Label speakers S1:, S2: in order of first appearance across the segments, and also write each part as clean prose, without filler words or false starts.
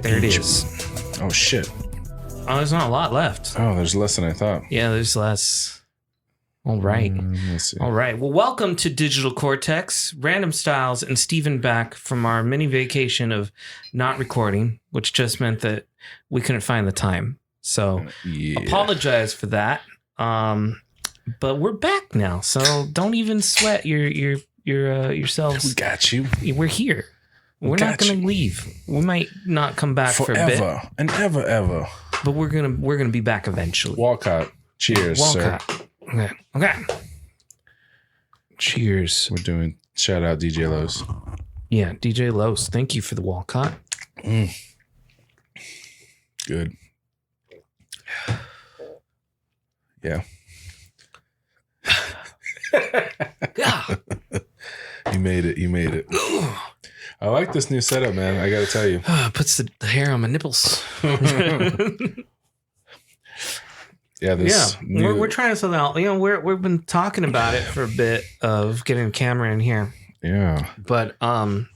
S1: There it is.
S2: Oh, shit.
S1: Oh, there's not a lot left.
S2: Oh, there's less than I thought.
S1: Yeah, there's less. All right.
S2: Let's see.
S1: All right. Well, welcome to Digital Cortex. Random Styles and Steven back from our mini vacation of not recording, which just meant that we couldn't find the time. So apologize for that. But we're back now. So don't even sweat yourselves.
S2: We got you.
S1: We're here. We're not going to leave. We might not come back for a bit.
S2: Forever and ever.
S1: But we're gonna be back eventually.
S2: Walcott. Cheers,
S1: Walcott.
S2: sir.
S1: Okay. Cheers.
S2: We're doing shout out DJ Los.
S1: Yeah, DJ Los. Thank you for the Walcott.
S2: Good. Yeah.
S1: Yeah.
S2: You made it. I like this new setup, man. I got to tell you.
S1: Puts the hair on my nipples.
S2: Yeah,
S1: we're trying something out. You know, we've been talking about it for a bit of getting a camera in here.
S2: Yeah.
S1: But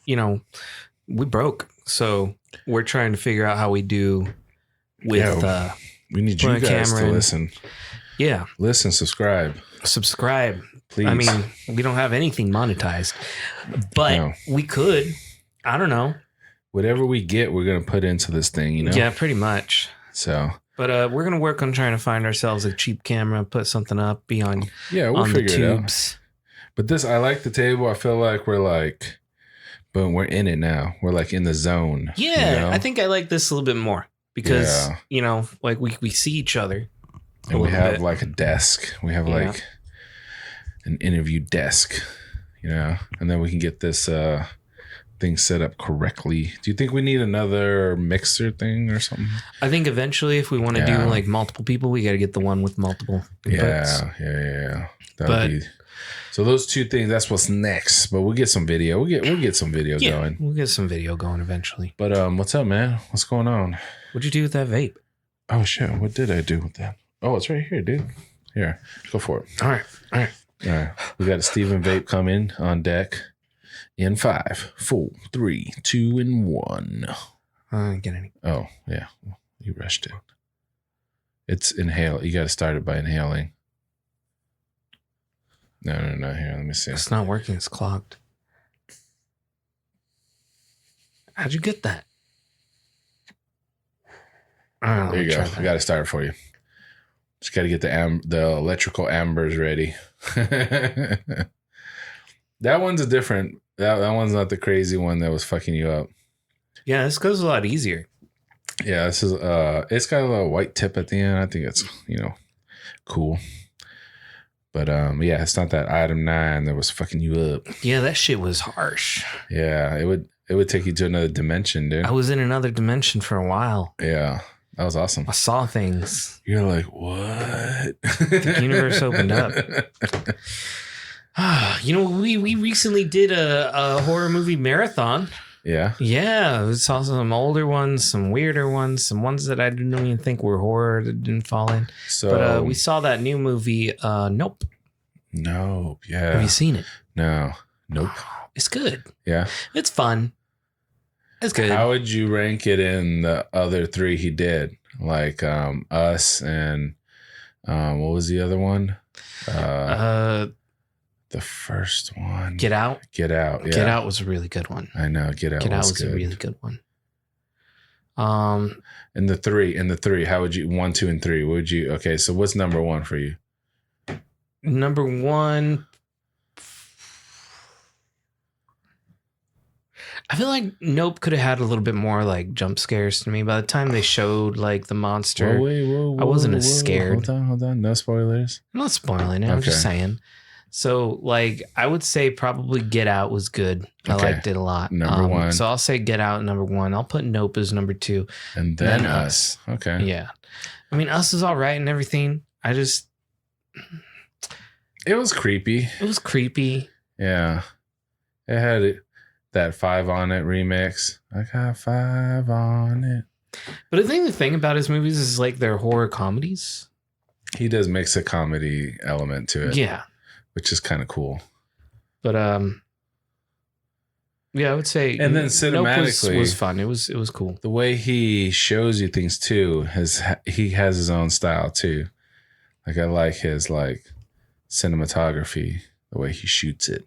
S1: you know, we broke, so we're trying to figure out how we do with
S2: we need you guys to listen.
S1: Yeah.
S2: Listen, subscribe,
S1: please. I mean, we don't have anything monetized, but we could. I don't know.
S2: Whatever we get, we're gonna put into this thing, you know.
S1: Yeah, pretty much.
S2: So,
S1: but we're gonna work on trying to find ourselves a cheap camera, put something up, be on
S2: we'll figure
S1: the
S2: it
S1: tubes.
S2: But I like the table. I feel like boom, we're in it now. We're like in the zone.
S1: Yeah,
S2: you know?
S1: I think I like this a little bit more because you know, like we see each other,
S2: and we have like a desk. We have like an interview desk, you know, and then we can get this thing set up correctly. Do you think we need another mixer thing or something?
S1: I think eventually, if we want to do like multiple people, we got to get the one with multiple inputs.
S2: Yeah. That'll be. So those two things, that's what's next. But we'll get some video. We'll get some video going.
S1: We'll get some video going eventually.
S2: But what's up, man? What's going on?
S1: What'd you do with that vape?
S2: Oh shit! What did I do with that? Oh, it's right here, dude. Here, go for it.
S1: All right.
S2: We got a Steven vape coming on deck. In 5, 4, 3, 2, and 1.
S1: I didn't get any.
S2: Oh yeah, you rushed it. It's inhale. You got to start it by inhaling. No. Here, let me see.
S1: It's not working. It's clogged. How'd you get that?
S2: There you go. I got to start it for you. Just got to get the electrical ambers ready. That one's a different. That one's not the crazy one that was fucking you up.
S1: Yeah, this goes a lot easier.
S2: Yeah, this is it's got a little white tip at the end. I think it's, you know, cool. But yeah, it's not that item 9 that was fucking you up.
S1: Yeah, that shit was harsh.
S2: Yeah, it would take you to another dimension, dude.
S1: I was in another dimension for a while.
S2: Yeah. That was awesome.
S1: I saw things.
S2: You're like, what?
S1: The universe opened up. You know, we recently did a horror movie marathon.
S2: Yeah.
S1: Yeah. We saw some older ones, some weirder ones, some ones that I didn't even think were horror that didn't fall in.
S2: So,
S1: but we saw that new movie, Nope.
S2: Nope. Yeah.
S1: Have you seen it?
S2: No. Nope.
S1: It's good.
S2: Yeah.
S1: It's fun. It's good.
S2: How would you rank it in the other 3 he did? Like Us and what was the other one? The first one.
S1: Get Out.
S2: Get Out. Yeah.
S1: Get Out was a really good one.
S2: I know. Get Out was
S1: a really good one.
S2: In the three, how would you 1, 2, and 3? What would you? Okay, so what's number 1 for you?
S1: Number 1. I feel like Nope could have had a little bit more like jump scares to me. By the time they showed like the monster,
S2: whoa,
S1: I wasn't as scared.
S2: Hold on. No spoilers.
S1: I'm not spoiling it. I'm just saying. So like I would say probably Get Out was good. I liked it a lot.
S2: Number 1.
S1: So I'll say Get Out number 1. I'll put Nope as number 2.
S2: And then Us. Okay.
S1: Yeah. I mean, Us is all right and everything. It
S2: was creepy. Yeah. It had that 5 on it remix. I got 5 on it.
S1: But I think the thing about his movies is like they're horror comedies.
S2: He does mix a comedy element to it.
S1: Yeah.
S2: Which is kind of cool.
S1: But yeah, I would say
S2: and then cinematically
S1: Nope was fun. It was cool.
S2: The way he shows you things too, he has his own style too. Like I like his like cinematography, the way he shoots it.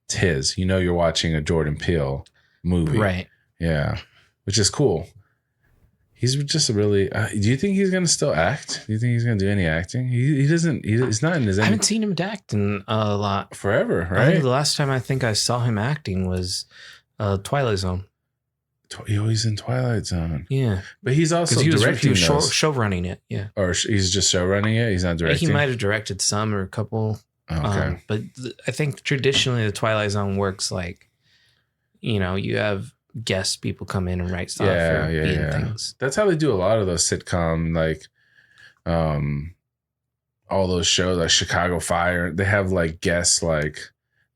S2: It's his. You know you're watching a Jordan Peele movie.
S1: Right.
S2: Yeah. Which is cool. He's just a really. Do you think he's gonna still act? Do you think he's gonna do any acting? He doesn't. He's not in his.
S1: I haven't seen him act in a lot
S2: forever, right?
S1: I think the last time I think I saw him acting was Twilight Zone.
S2: He's in Twilight Zone.
S1: Yeah,
S2: but he's also directing.
S1: He was show running it. Yeah,
S2: or he's just show running it. He's not directing.
S1: He might have directed some or a couple.
S2: Okay,
S1: but I think traditionally the Twilight Zone works like, you know, you have guest people come in and write stuff things.
S2: That's how they do a lot of those sitcom, like all those shows like Chicago Fire. They have like guests like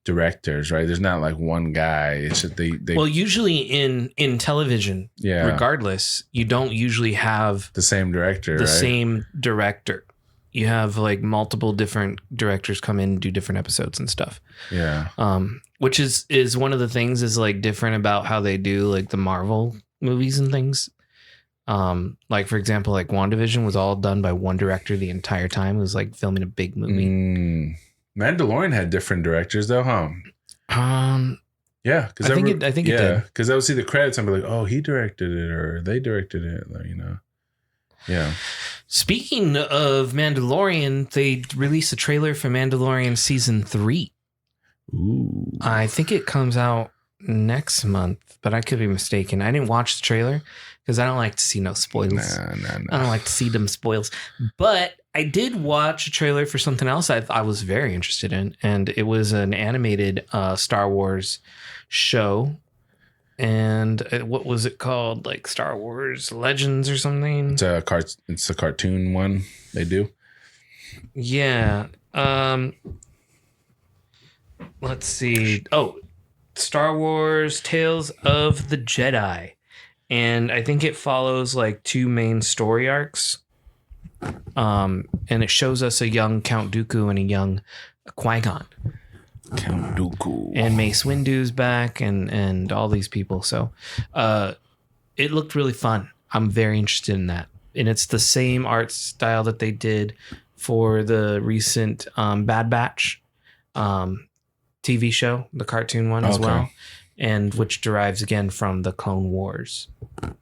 S2: directors, right? There's not like one guy. It's just they
S1: well, usually in television, regardless, you don't usually have
S2: the same director.
S1: Same director. You have like multiple different directors come in and do different episodes and stuff.
S2: Yeah.
S1: Which is one of the things is like different about how they do like the Marvel movies and things. Like for example, like WandaVision was all done by one director the entire time. It was like filming a big movie.
S2: Mandalorian had different directors though, huh? Yeah, because
S1: I think it did.
S2: Because I would see the credits and be like, oh, he directed it or they directed it, like, you know. Yeah.
S1: Speaking of Mandalorian, they released a trailer for Mandalorian season 3.
S2: Ooh.
S1: I think it comes out next month, but I could be mistaken. I didn't watch the trailer because I don't like to see no spoils.
S2: Nah.
S1: I don't like to see them spoils. But I did watch a trailer for something else I was very interested in, and it was an animated Star Wars show. And what was it called? Like Star Wars Legends or something?
S2: It's a cartoon one they do.
S1: Yeah. Let's see. Oh, Star Wars Tales of the Jedi. And I think it follows like 2 main story arcs. And it shows us a young Count Dooku and a young Qui-Gon.
S2: Count Dooku.
S1: And Mace Windu's back and all these people. So it looked really fun. I'm very interested in that. And it's the same art style that they did for the recent Bad Batch TV show, the cartoon one as well. And which derives again from the Clone Wars.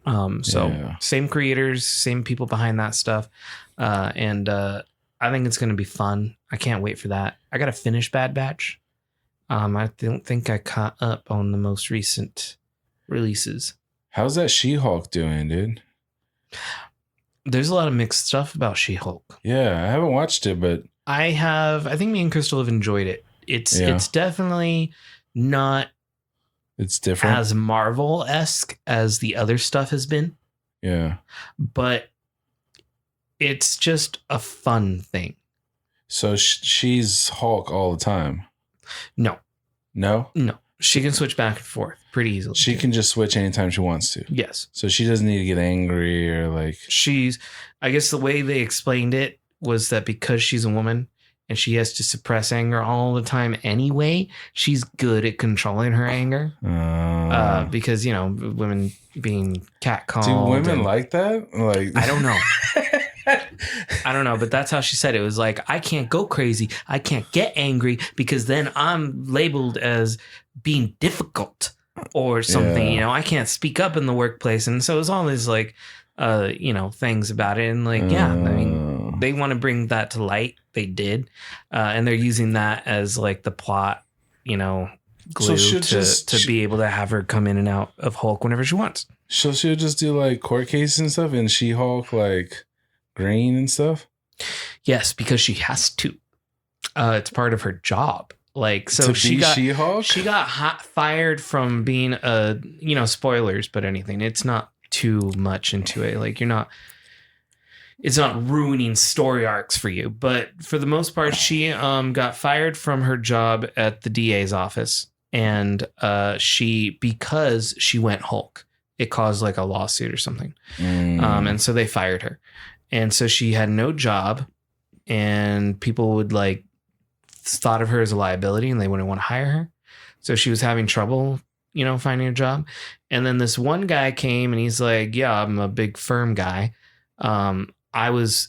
S1: Same creators, same people behind that stuff. And I think it's going to be fun. I can't wait for that. I got to finish Bad Batch. I don't think I caught up on the most recent releases.
S2: How's that She-Hulk doing, dude?
S1: There's a lot of mixed stuff about She-Hulk.
S2: Yeah, I haven't watched it, but
S1: I have. I think me and Crystal have enjoyed it. It's definitely not.
S2: It's different
S1: as Marvel-esque as the other stuff has been.
S2: Yeah, but
S1: it's just a fun thing.
S2: So she's Hulk all the time.
S1: No.
S2: No?
S1: No. She can switch back and forth pretty easily.
S2: She can just switch anytime she wants to.
S1: Yes.
S2: So she doesn't need to get angry or like...
S1: I guess the way they explained it was that because she's a woman and she has to suppress anger all the time anyway, she's good at controlling her anger. Because, you know, women being catcalled.
S2: Do women like that? Like,
S1: I don't know. I don't know, but that's how she said it. It was like, I can't go crazy. I can't get angry because then I'm labeled as being difficult or something. Yeah. You know, I can't speak up in the workplace. And so it's all these like, you know, things about it. And like, I mean, they want to bring that to light. They did. And they're using that as like the plot, you know, glue to be able to have her come in and out of Hulk whenever she wants.
S2: So she'll just do like court cases and stuff and She-Hulk like green and stuff?
S1: Yes, because she has to. It's part of her job. Like, so she got fired from being you know, spoilers, but anything. It's not too much into it. Like, it's not ruining story arcs for you. But for the most part, she got fired from her job at the DA's office. And because she went Hulk. it caused like a lawsuit or something. And so they fired her. And so she had no job, and people would like thought of her as a liability and they wouldn't want to hire her. So she was having trouble, finding a job. And then this one guy came and he's like, yeah, I'm a big firm guy. I was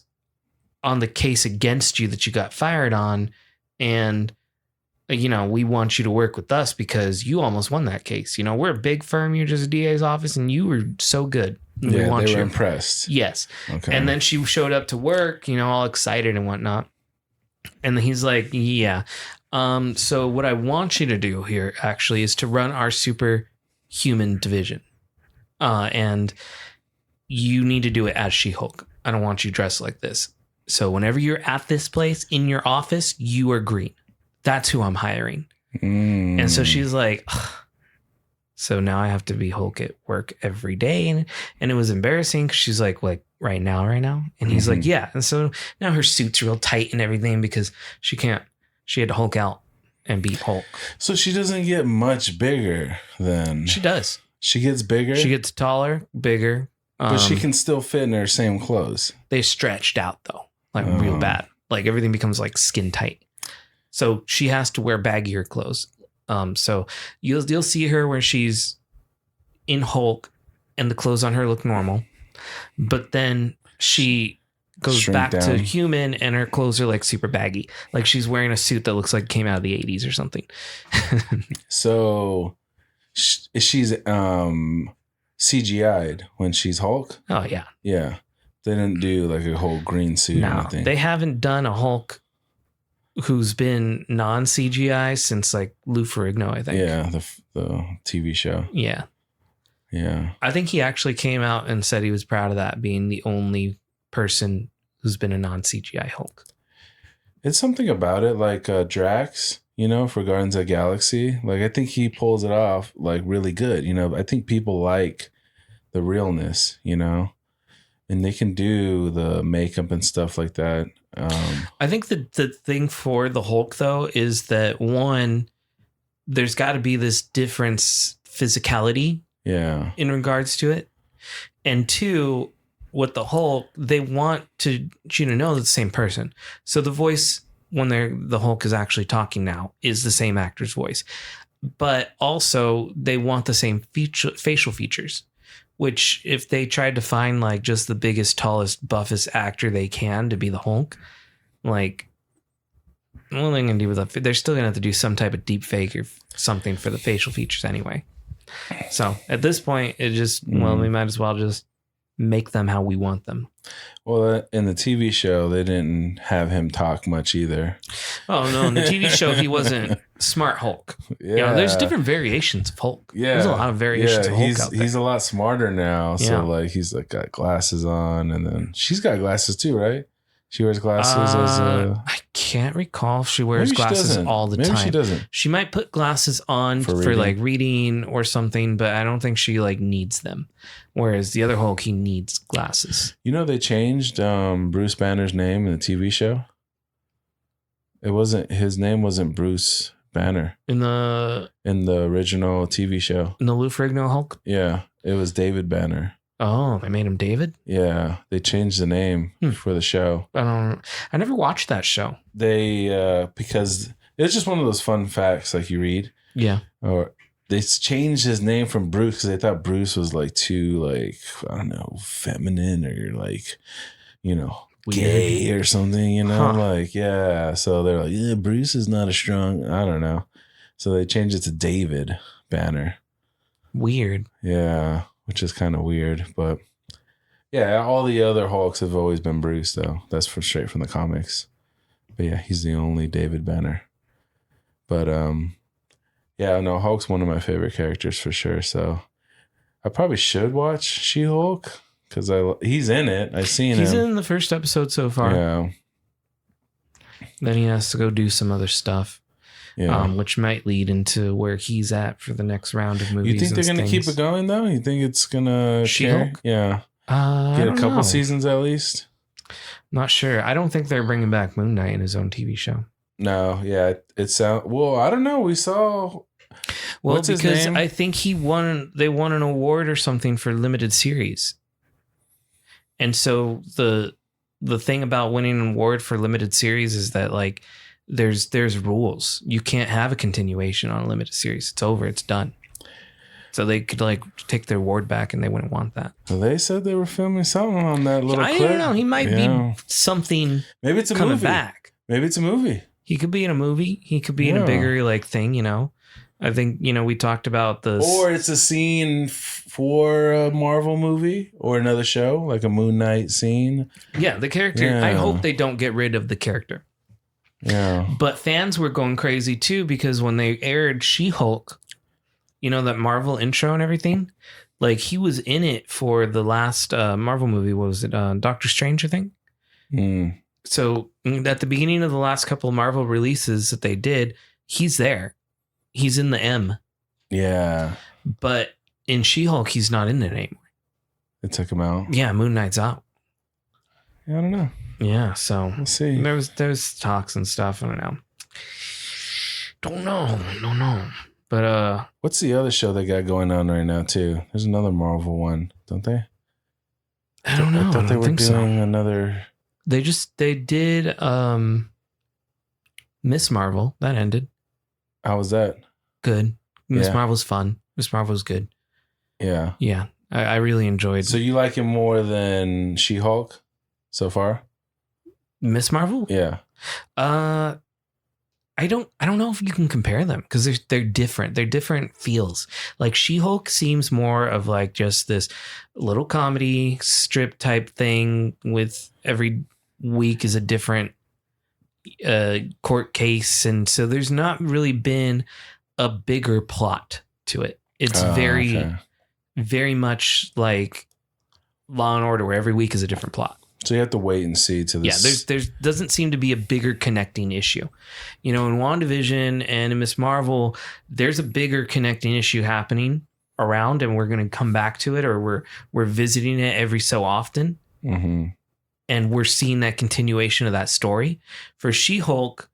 S1: on the case against you that you got fired on. And, we want you to work with us because you almost won that case. We're a big firm. You're just a DA's office and you were so good.
S2: Yeah, they were impressed.
S1: Yes. Okay. And then she showed up to work, all excited and whatnot. And then he's like, yeah. So what I want you to do here actually is to run our superhuman division. And you need to do it as She-Hulk. I don't want you dressed like this. So whenever you're at this place in your office, you are green. That's who I'm hiring. And so she's like, ugh. So now I have to be Hulk at work every day. And it was embarrassing because she's like right now. And he's like, yeah. And so now her suit's real tight and everything because she had to Hulk out and beat Hulk.
S2: So she doesn't get much bigger then.
S1: She does.
S2: She gets bigger?
S1: She gets taller, bigger.
S2: But she can still fit in her same clothes.
S1: They stretched out though, like real bad. Like everything becomes like skin tight. So she has to wear baggier clothes. So you'll see her where she's in Hulk and the clothes on her look normal, but then she goes back to human and her clothes are like super baggy. Like she's wearing a suit that looks like it came out of the 80s or something.
S2: So she's CGI'd when she's Hulk?
S1: Oh yeah.
S2: Yeah. They didn't do like a whole green suit or anything.
S1: They haven't done a Hulk who's been non-CGI since like Lou Ferrigno, I think.
S2: Yeah, the TV show.
S1: Yeah.
S2: Yeah. I
S1: think he actually came out and said he was proud of that, being the only person who's been a non-CGI Hulk.
S2: It's something about it, like Drax, for Guardians of the Galaxy. Like, I think he pulls it off like really good. I think people like the realness, and they can do the makeup and stuff like that.
S1: I think the thing for the Hulk though is that one, there's got to be this difference physicality, in regards to it, and two, with the Hulk, they want you to know it's the same person. So the voice when the Hulk is actually talking now is the same actor's voice, but also they want the same facial features. Which if they tried to find like just the biggest, tallest, buffest actor they can to be the Hulk, like what are they going to do with that? They're still going to have to do some type of deep fake or something for the facial features anyway. So at this point, it just, we might as well just make them how we want them.
S2: Well, in the TV show, they didn't have him talk much either.
S1: Oh, no. In the TV show, he wasn't Smart Hulk. Yeah. There's different variations of Hulk.
S2: Yeah.
S1: There's a lot of variations of Hulk out there.
S2: He's a lot smarter now. So, like, he's like got glasses on, and then she's got glasses too, right? She wears glasses I
S1: can't recall if she wears glasses all the time.
S2: Maybe she doesn't.
S1: She might put glasses on for like reading or something, but I don't think she like needs them. Whereas the other Hulk, he needs glasses.
S2: They changed Bruce Banner's name in the TV show. His name wasn't Bruce Banner
S1: in the
S2: original TV show.
S1: In the Lou Ferrigno Hulk?
S2: Yeah, it was David Banner.
S1: Oh, they made him David?
S2: Yeah, they changed the name for the show.
S1: I never watched that show.
S2: They because it's just one of those fun facts like you read.
S1: Yeah.
S2: Or they changed his name from Bruce because they thought Bruce was like too like, I don't know, feminine or like, gay or something, like, yeah. So they're like, yeah, Bruce is not a strong, I don't know. So they changed it to David Banner.
S1: Weird.
S2: Yeah. Which is kind of weird, but yeah, all the other Hulks have always been Bruce, though. That's straight from the comics. But yeah, he's the only David Banner. But yeah, no, Hulk's one of my favorite characters for sure. So I probably should watch She-Hulk because he's in it. I've seen him.
S1: He's in the first episode so far.
S2: Yeah.
S1: Then he has to go do some other stuff. Yeah. Which might lead into where he's at for the next round of movies.
S2: You think they're going to keep it going, though? You think it's going to...
S1: She-Hulk?
S2: Yeah. Get a couple seasons at least?
S1: Not sure. I don't think they're bringing back Moon Knight in his own TV show.
S2: No, yeah. It sounds... Well, I don't know. We saw...
S1: Well,
S2: What's his
S1: because
S2: name?
S1: I think they won an award or something for limited series. And so the thing about winning an award for limited series is that like there's rules. You can't have a continuation on a limited series. It's over. It's done. So they could like take their award back, and they wouldn't want that.
S2: Well, they said they were filming something on that little
S1: I
S2: clip.
S1: don't know. He might be something.
S2: Maybe it's a
S1: coming
S2: movie.
S1: back.
S2: Maybe it's a movie.
S1: He could be in a movie. He could be in a bigger like thing. You know, I think we talked about this.
S2: Or it's a scene for a Marvel movie or another show, like a Moon Knight scene.
S1: Yeah, the character.
S2: Yeah.
S1: I hope they don't get rid of the character.
S2: Yeah.
S1: But fans were going crazy too because when they aired She-Hulk, that Marvel intro and everything, like he was in it for the last Marvel movie. What was it? Doctor Strange, I think.
S2: Mm.
S1: So at the beginning of the last couple of Marvel releases that they did, he's there. He's in the M.
S2: Yeah.
S1: But in She-Hulk, he's not in it anymore.
S2: They took him out.
S1: Yeah, Moon Knight's out.
S2: Yeah, I don't know.
S1: Yeah, so
S2: We'll see.
S1: There's talks and stuff. I don't know. Don't know. But
S2: What's the other show they got going on right now too? There's another Marvel one, don't they?
S1: I don't know.
S2: I thought they were
S1: think
S2: doing
S1: so.
S2: another.
S1: They did Miss Marvel. That ended.
S2: How was that?
S1: Good. Miss
S2: Yeah.
S1: Marvel's fun. Miss Marvel's good.
S2: Yeah.
S1: Yeah. I really enjoyed
S2: So you like him more than She-Hulk so far?
S1: Miss Marvel?
S2: Yeah.
S1: I don't know if you can compare them because they're different. They're different feels. Like She-Hulk seems more of like just this little comedy strip type thing with every week is a different court case, and so there's not really been a bigger plot to it. It's very much like Law and Order, where every week is a different plot.
S2: So you have to wait and see to this.
S1: Yeah, there's doesn't seem to be a bigger connecting issue. In WandaVision and in Miss Marvel, there's a bigger connecting issue happening around, and we're going to come back to it, or we're visiting it every so often.
S2: Mm-hmm.
S1: And we're seeing that continuation of that story. For She-Hulk,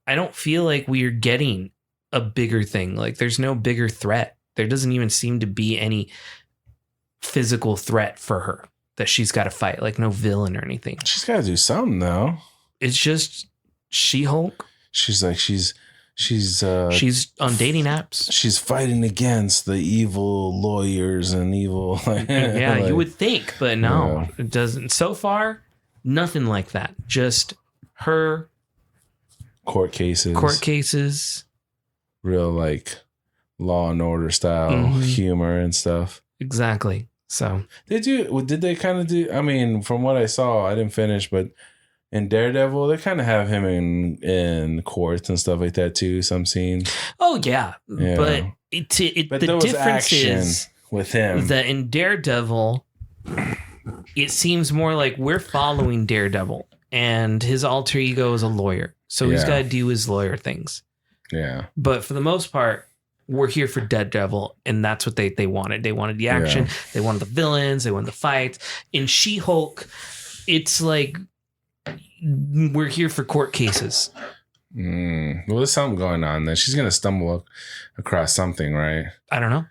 S1: I don't feel like we are getting a bigger thing. Like there's no bigger threat. There doesn't even seem to be any physical threat for her that she's got to fight, like no villain or anything.
S2: She's got to do something though.
S1: It's just She-Hulk.
S2: She's like she's
S1: on dating apps.
S2: She's fighting against the evil lawyers and evil.
S1: Yeah,
S2: like,
S1: you would think, but no, It doesn't. So far, nothing like that. Just her
S2: court cases, real like Law and Order style humor and stuff.
S1: Exactly. So
S2: did they kind of do? I mean, from what I saw, I didn't finish, but in Daredevil, they kind of have him in courts and stuff like that too. Some scenes.
S1: Oh yeah. But
S2: but
S1: the
S2: there was
S1: difference
S2: action
S1: is
S2: with him
S1: that in Daredevil, it seems more like we're following Daredevil, and his alter ego is a lawyer, so he's got to do his lawyer things.
S2: Yeah.
S1: But for the most part, we're here for Daredevil, and that's what they wanted. They wanted the action.
S2: Yeah.
S1: They wanted the villains. They wanted the fights. In She-Hulk, it's like we're here for court cases.
S2: Well, there's something going on there. She's gonna stumble across something, right?
S1: I don't know.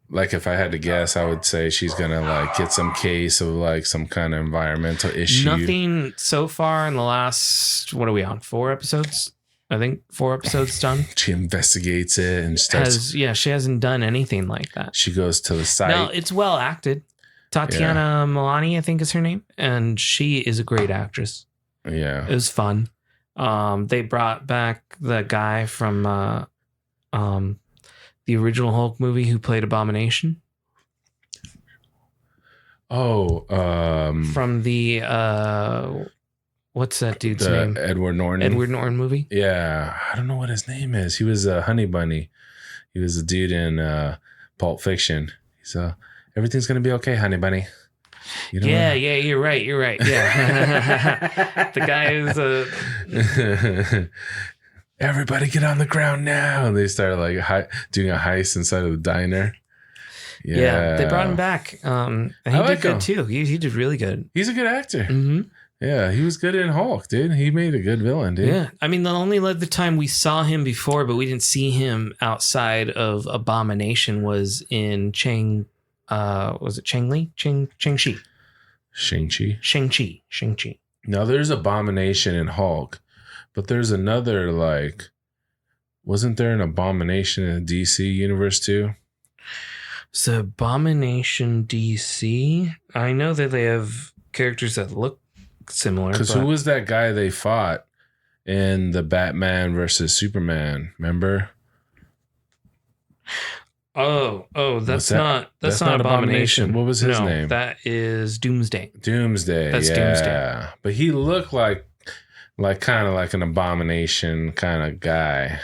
S2: Like if I had to guess, I would say she's gonna like get some case of like some kind of environmental issue.
S1: Nothing so far in the last, what are we on? 4 episodes? I think 4 episodes done.
S2: She investigates it and starts.
S1: She hasn't done anything like that.
S2: She goes to the site.
S1: Now, it's well acted. Tatiana Maslany, I think is her name. And she is a great actress.
S2: Yeah.
S1: It was fun. They brought back the guy from the original Hulk movie who played Abomination.
S2: Oh,
S1: from the what's that dude's name?
S2: Edward Norton.
S1: Edward Norton movie.
S2: Yeah, I don't know what his name is. He was a Honey Bunny. He was a dude in Pulp Fiction. He's everything's gonna be okay, Honey Bunny. You know
S1: yeah, you're right. Yeah, the guy is
S2: everybody get on the ground now. And they started like doing a heist inside of the diner.
S1: Yeah, they brought him back. And he did good too. He did really good.
S2: He's a good actor.
S1: Mm-hmm.
S2: Yeah, he was good in Hulk, dude. He made a good villain, dude.
S1: Yeah. I mean, the only other time we saw him before, but we didn't see him outside of Abomination was in was it Chang-Li? Shang-Chi. Shang-Chi.
S2: Now there's Abomination in Hulk, but there's another, like, wasn't there an Abomination in the DC universe too?
S1: So Abomination DC, I know that they have characters that look similar.
S2: Because who was that guy they fought in the Batman versus Superman? Remember?
S1: Oh, that's not Abomination.
S2: What was his name?
S1: That is Doomsday.
S2: That's Doomsday. But he looked like kind of like an Abomination kind of guy.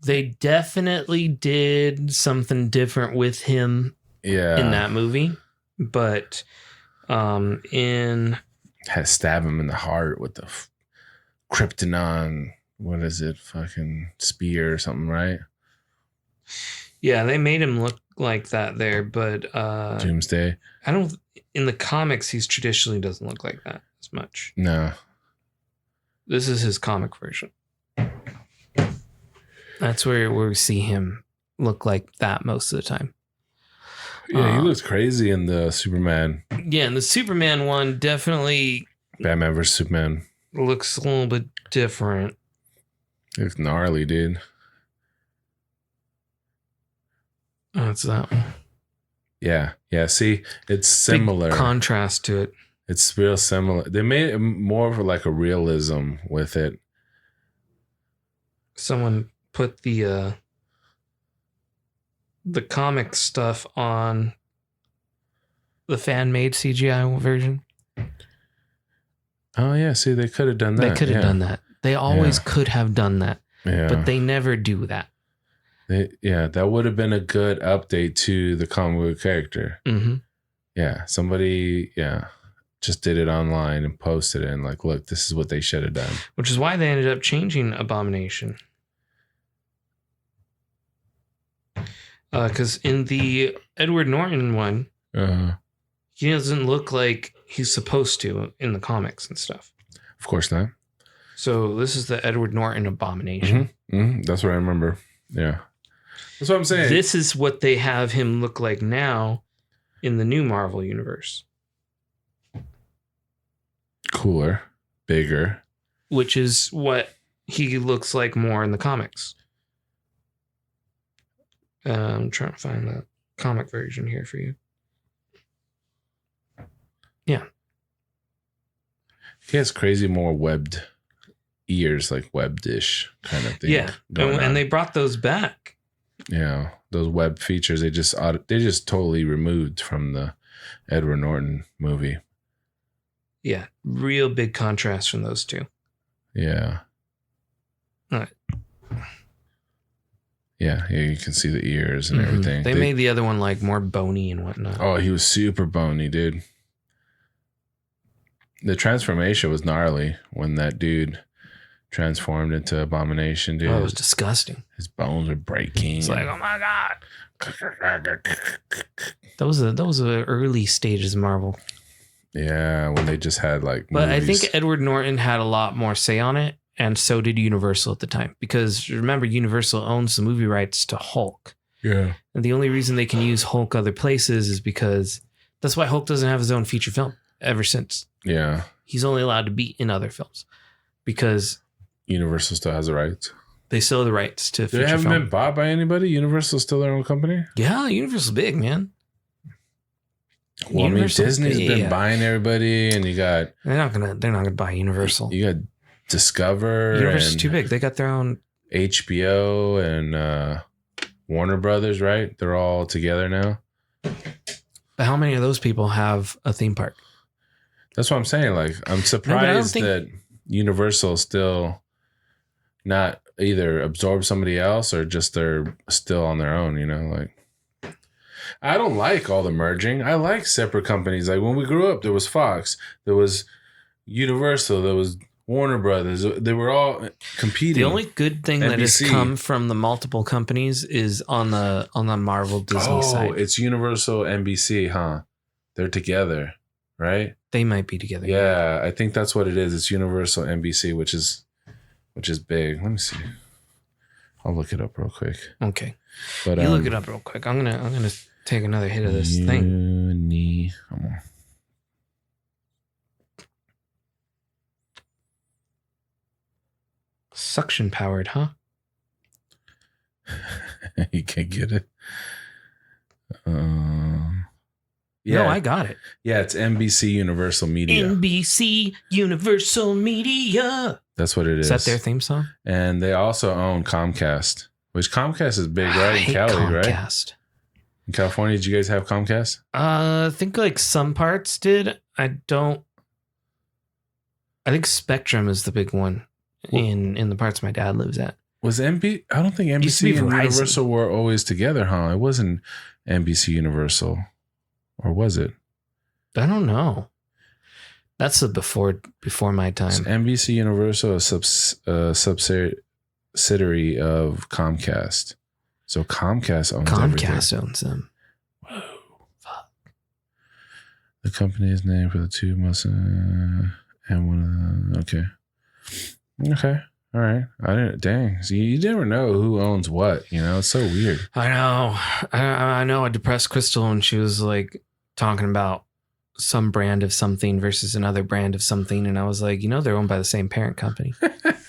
S1: They definitely did something different with him in that movie. But
S2: stab him in the heart with the Krypton, what is it? Fucking spear or something, right?
S1: Yeah, they made him look like that there, but
S2: Doomsday.
S1: In the comics, he's traditionally doesn't look like that as much.
S2: No.
S1: This is his comic version. That's where we see him look like that most of the time.
S2: Yeah, he looks crazy in the Superman.
S1: Yeah, and the Superman one definitely...
S2: Batman vs. Superman.
S1: Looks a little bit different.
S2: It looks gnarly, dude.
S1: That's that one.
S2: Yeah. See, it's similar.
S1: Big contrast to it.
S2: It's real similar. They made it more of like a realism with it.
S1: Someone put the comic stuff on the fan-made CGI version.
S2: Oh, yeah. See, they could have done that.
S1: They could have done that. They always could have done that.
S2: Yeah.
S1: But they never do that.
S2: That would have been a good update to the comic book character.
S1: Mm-hmm.
S2: Yeah. Somebody, just did it online and posted it and like, look, this is what they should have done.
S1: Which is why they ended up changing Abomination. Because in the Edward Norton one, he doesn't look like he's supposed to in the comics and stuff.
S2: Of course not.
S1: So this is the Edward Norton Abomination.
S2: Mm-hmm. Mm-hmm. That's what I remember. Yeah. That's what I'm saying.
S1: This is what they have him look like now in the new Marvel universe.
S2: Cooler, bigger.
S1: Which is what he looks like more in the comics. I'm trying to find the comic version here for you. Yeah.
S2: He has crazy more webbed ears, like web-ish kind of thing.
S1: Yeah. And they brought those back.
S2: Yeah. Those web features, they just totally removed from the Edward Norton movie.
S1: Yeah. Real big contrast from those two.
S2: Yeah.
S1: All right.
S2: Yeah, you can see the ears and everything.
S1: They made the other one like more bony and whatnot.
S2: Oh, he was super bony, dude. The transformation was gnarly when that dude transformed into Abomination, dude.
S1: Oh, it was disgusting.
S2: His bones were breaking.
S1: It's like, oh my God. Those are early stages of Marvel.
S2: Yeah, when they just had like
S1: But
S2: movies.
S1: I think Edward Norton had a lot more say on it. And so did Universal at the time. Because remember, Universal owns the movie rights to Hulk.
S2: Yeah.
S1: And the only reason they can use Hulk other places is because that's why Hulk doesn't have his own feature film ever since.
S2: Yeah.
S1: He's only allowed to be in other films. Because
S2: Universal still has the rights.
S1: They still have the rights to feature film.
S2: They haven't been bought by anybody? Universal's still their own company?
S1: Yeah, Universal's big, man.
S2: Well, Disney's been buying everybody, and you got...
S1: They're not gonna buy Universal.
S2: You got Discover.
S1: Universal's too big. They got their own
S2: HBO and Warner Brothers, right? They're all together now.
S1: But how many of those people have a theme park?
S2: That's what I'm saying. Like, I'm surprised that Universal still not either absorb somebody else or just they're still on their own, you know? Like, I don't like all the merging. I like separate companies. Like, when we grew up, there was Fox, there was Universal, there was Warner Brothers. They were all competing.
S1: The only good thing that has come from the multiple companies is on the Marvel Disney side.
S2: Oh, it's Universal NBC, huh? They're together. right?
S1: They might be together.
S2: Yeah, I think that's what it is. It's Universal NBC, which is big. Let me see. I'll look it up real quick.
S1: Okay.
S2: But
S1: you look it up real quick. I'm gonna take another hit of this thing.
S2: Come on.
S1: Suction powered, huh?
S2: You can't get it.
S1: No, I got it.
S2: Yeah, it's NBC Universal Media.
S1: NBC Universal Media.
S2: That's what it is.
S1: Is that their theme song?
S2: And they also own Comcast, which Comcast is big, right? In Cali,
S1: Comcast.
S2: Right? In California, did you guys have Comcast?
S1: I think like some parts did. I think Spectrum is the big one in the parts my dad lives at.
S2: Was I don't think NBC and Universal were always together, huh? It wasn't NBC Universal. Or was it?
S1: I don't know. That's before my time.
S2: So NBC Universal is a subsidiary of Comcast. So Comcast owns everything.
S1: Owns them.
S2: Whoa. Fuck. The company is named for the two most and one of the Okay. All right. I didn't. Dang. See, you never know who owns what. You know, it's so weird.
S1: I know. I know. I depressed Crystal, and she was like talking about some brand of something versus another brand of something, and I was like, they're owned by the same parent company.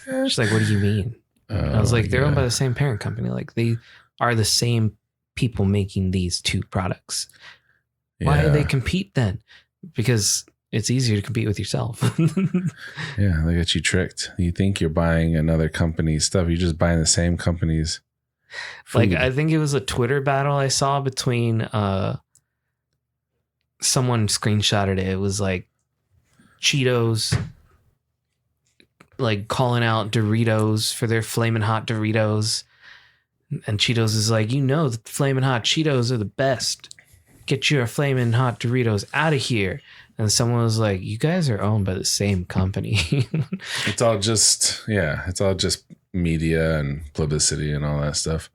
S1: She's like, what do you mean? I was like, they're owned by the same parent company. Like they are the same people making these two products. Why do they compete then? Because it's easier to compete with yourself.
S2: Yeah, they got you tricked. You think you're buying another company's stuff. You're just buying the same company's food.
S1: Like, I think it was a Twitter battle I saw between someone screenshotted it. It was like Cheetos like calling out Doritos for their Flamin' Hot Doritos. And Cheetos is like, the Flamin' Hot Cheetos are the best. Get your Flamin' Hot Doritos out of here. And someone was like, you guys are owned by the same company.
S2: It's all just media and publicity and all that stuff.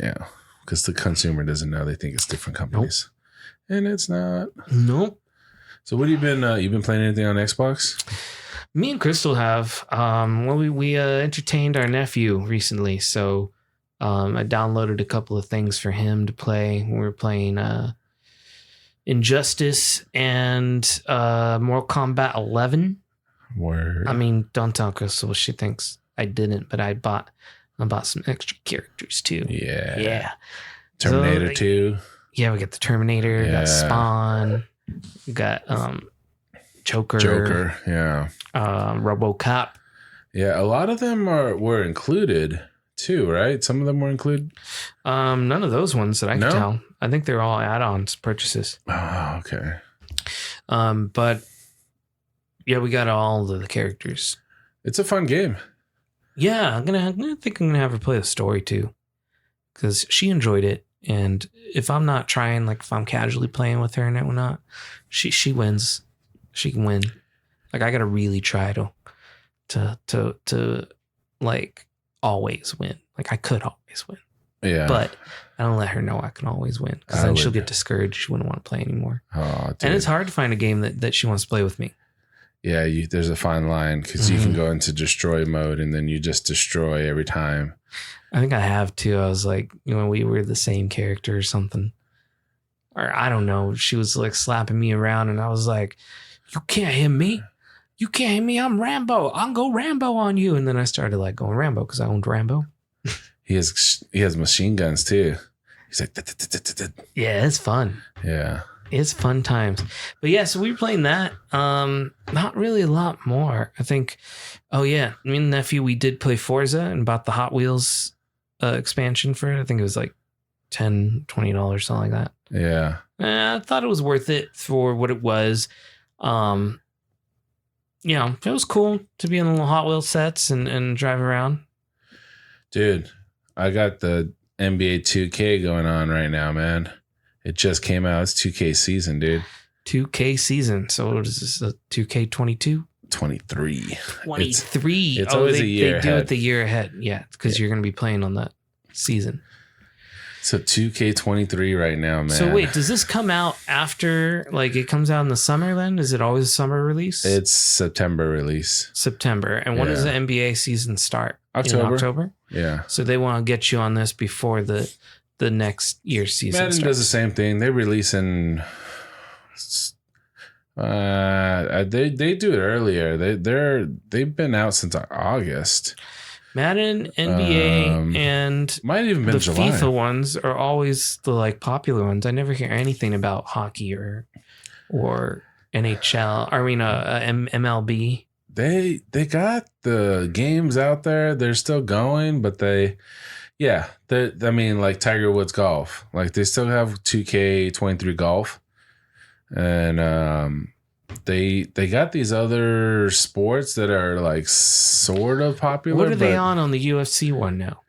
S2: Yeah. Because the consumer doesn't know. They think it's different companies. Nope. And it's not.
S1: Nope.
S2: So what have you been playing anything on Xbox?
S1: Me and Crystal have. We entertained our nephew recently. So I downloaded a couple of things for him to play. We were playing Injustice and Mortal Kombat 11.
S2: Word.
S1: I mean, don't tell Crystal what she thinks. I didn't, but I bought some extra characters too.
S2: Yeah. Terminator 2.
S1: Yeah, we got the Terminator, got Spawn, we got Joker.
S2: Yeah.
S1: RoboCop.
S2: Yeah, a lot of them were included too, right? Some of them were included.
S1: None of those ones that I can tell. I think they're all add-ons purchases.
S2: Oh, okay.
S1: But yeah, we got all of the characters.
S2: It's a fun game.
S1: Yeah, I think I'm gonna have her play the story too, because she enjoyed it. And if I'm not trying, like if I'm casually playing with her and whatnot, she wins. She can win. Like I gotta really try to like always win. Like I could always win.
S2: Yeah.
S1: But I don't let her know I can always win, because then she'll get discouraged. She wouldn't want to play anymore.
S2: Oh, dude.
S1: And it's hard to find a game that she wants to play with me.
S2: Yeah, there's a fine line, because you can go into destroy mode and then you just destroy every time.
S1: I think I have too. I was like, we were the same character or something. Or I don't know. She was like slapping me around and I was like, you can't hit me. You can't hit me. I'm Rambo. I'll go Rambo on you. And then I started like going Rambo because I owned Rambo.
S2: He has machine guns too. He's like,
S1: yeah, it's fun.
S2: Yeah.
S1: It's fun times. But yeah, so we were playing that. Not really a lot more. I think, me and the nephew, we did play Forza and bought the Hot Wheels expansion for it. I think it was like $10, $20, something like that.
S2: Yeah.
S1: I thought it was worth it for what it was. It was cool to be in the little Hot Wheels sets and drive around. Dude,
S2: I got the NBA 2K going on right now, man. It just came out. It's 2K season, dude.
S1: 2K season. So what is this? A 2K22?
S2: 23.
S1: 23.
S2: It's always a year ahead.
S1: They do it the year ahead. Yeah, because you're going to be playing on that season.
S2: So 2K23 right now, man.
S1: So wait, does this come out after, like, it comes out in the summer then? Is it always a summer release?
S2: It's September release.
S1: September. And when does the NBA season start?
S2: October.
S1: In October?
S2: Yeah.
S1: So they want to get you on this before the next year's season
S2: Madden
S1: starts.
S2: does the same thing. They release in... they do it earlier. They've been out since August.
S1: Madden, NBA, and
S2: might even been
S1: the
S2: July.
S1: FIFA ones are always the like popular ones. I never hear anything about hockey or NHL. I mean, MLB.
S2: They got the games out there. They're still going, but I mean, like Tiger Woods golf. Like they still have 2K23 golf, and they got these other sports that are like sort of popular.
S1: What are they on the UFC one now?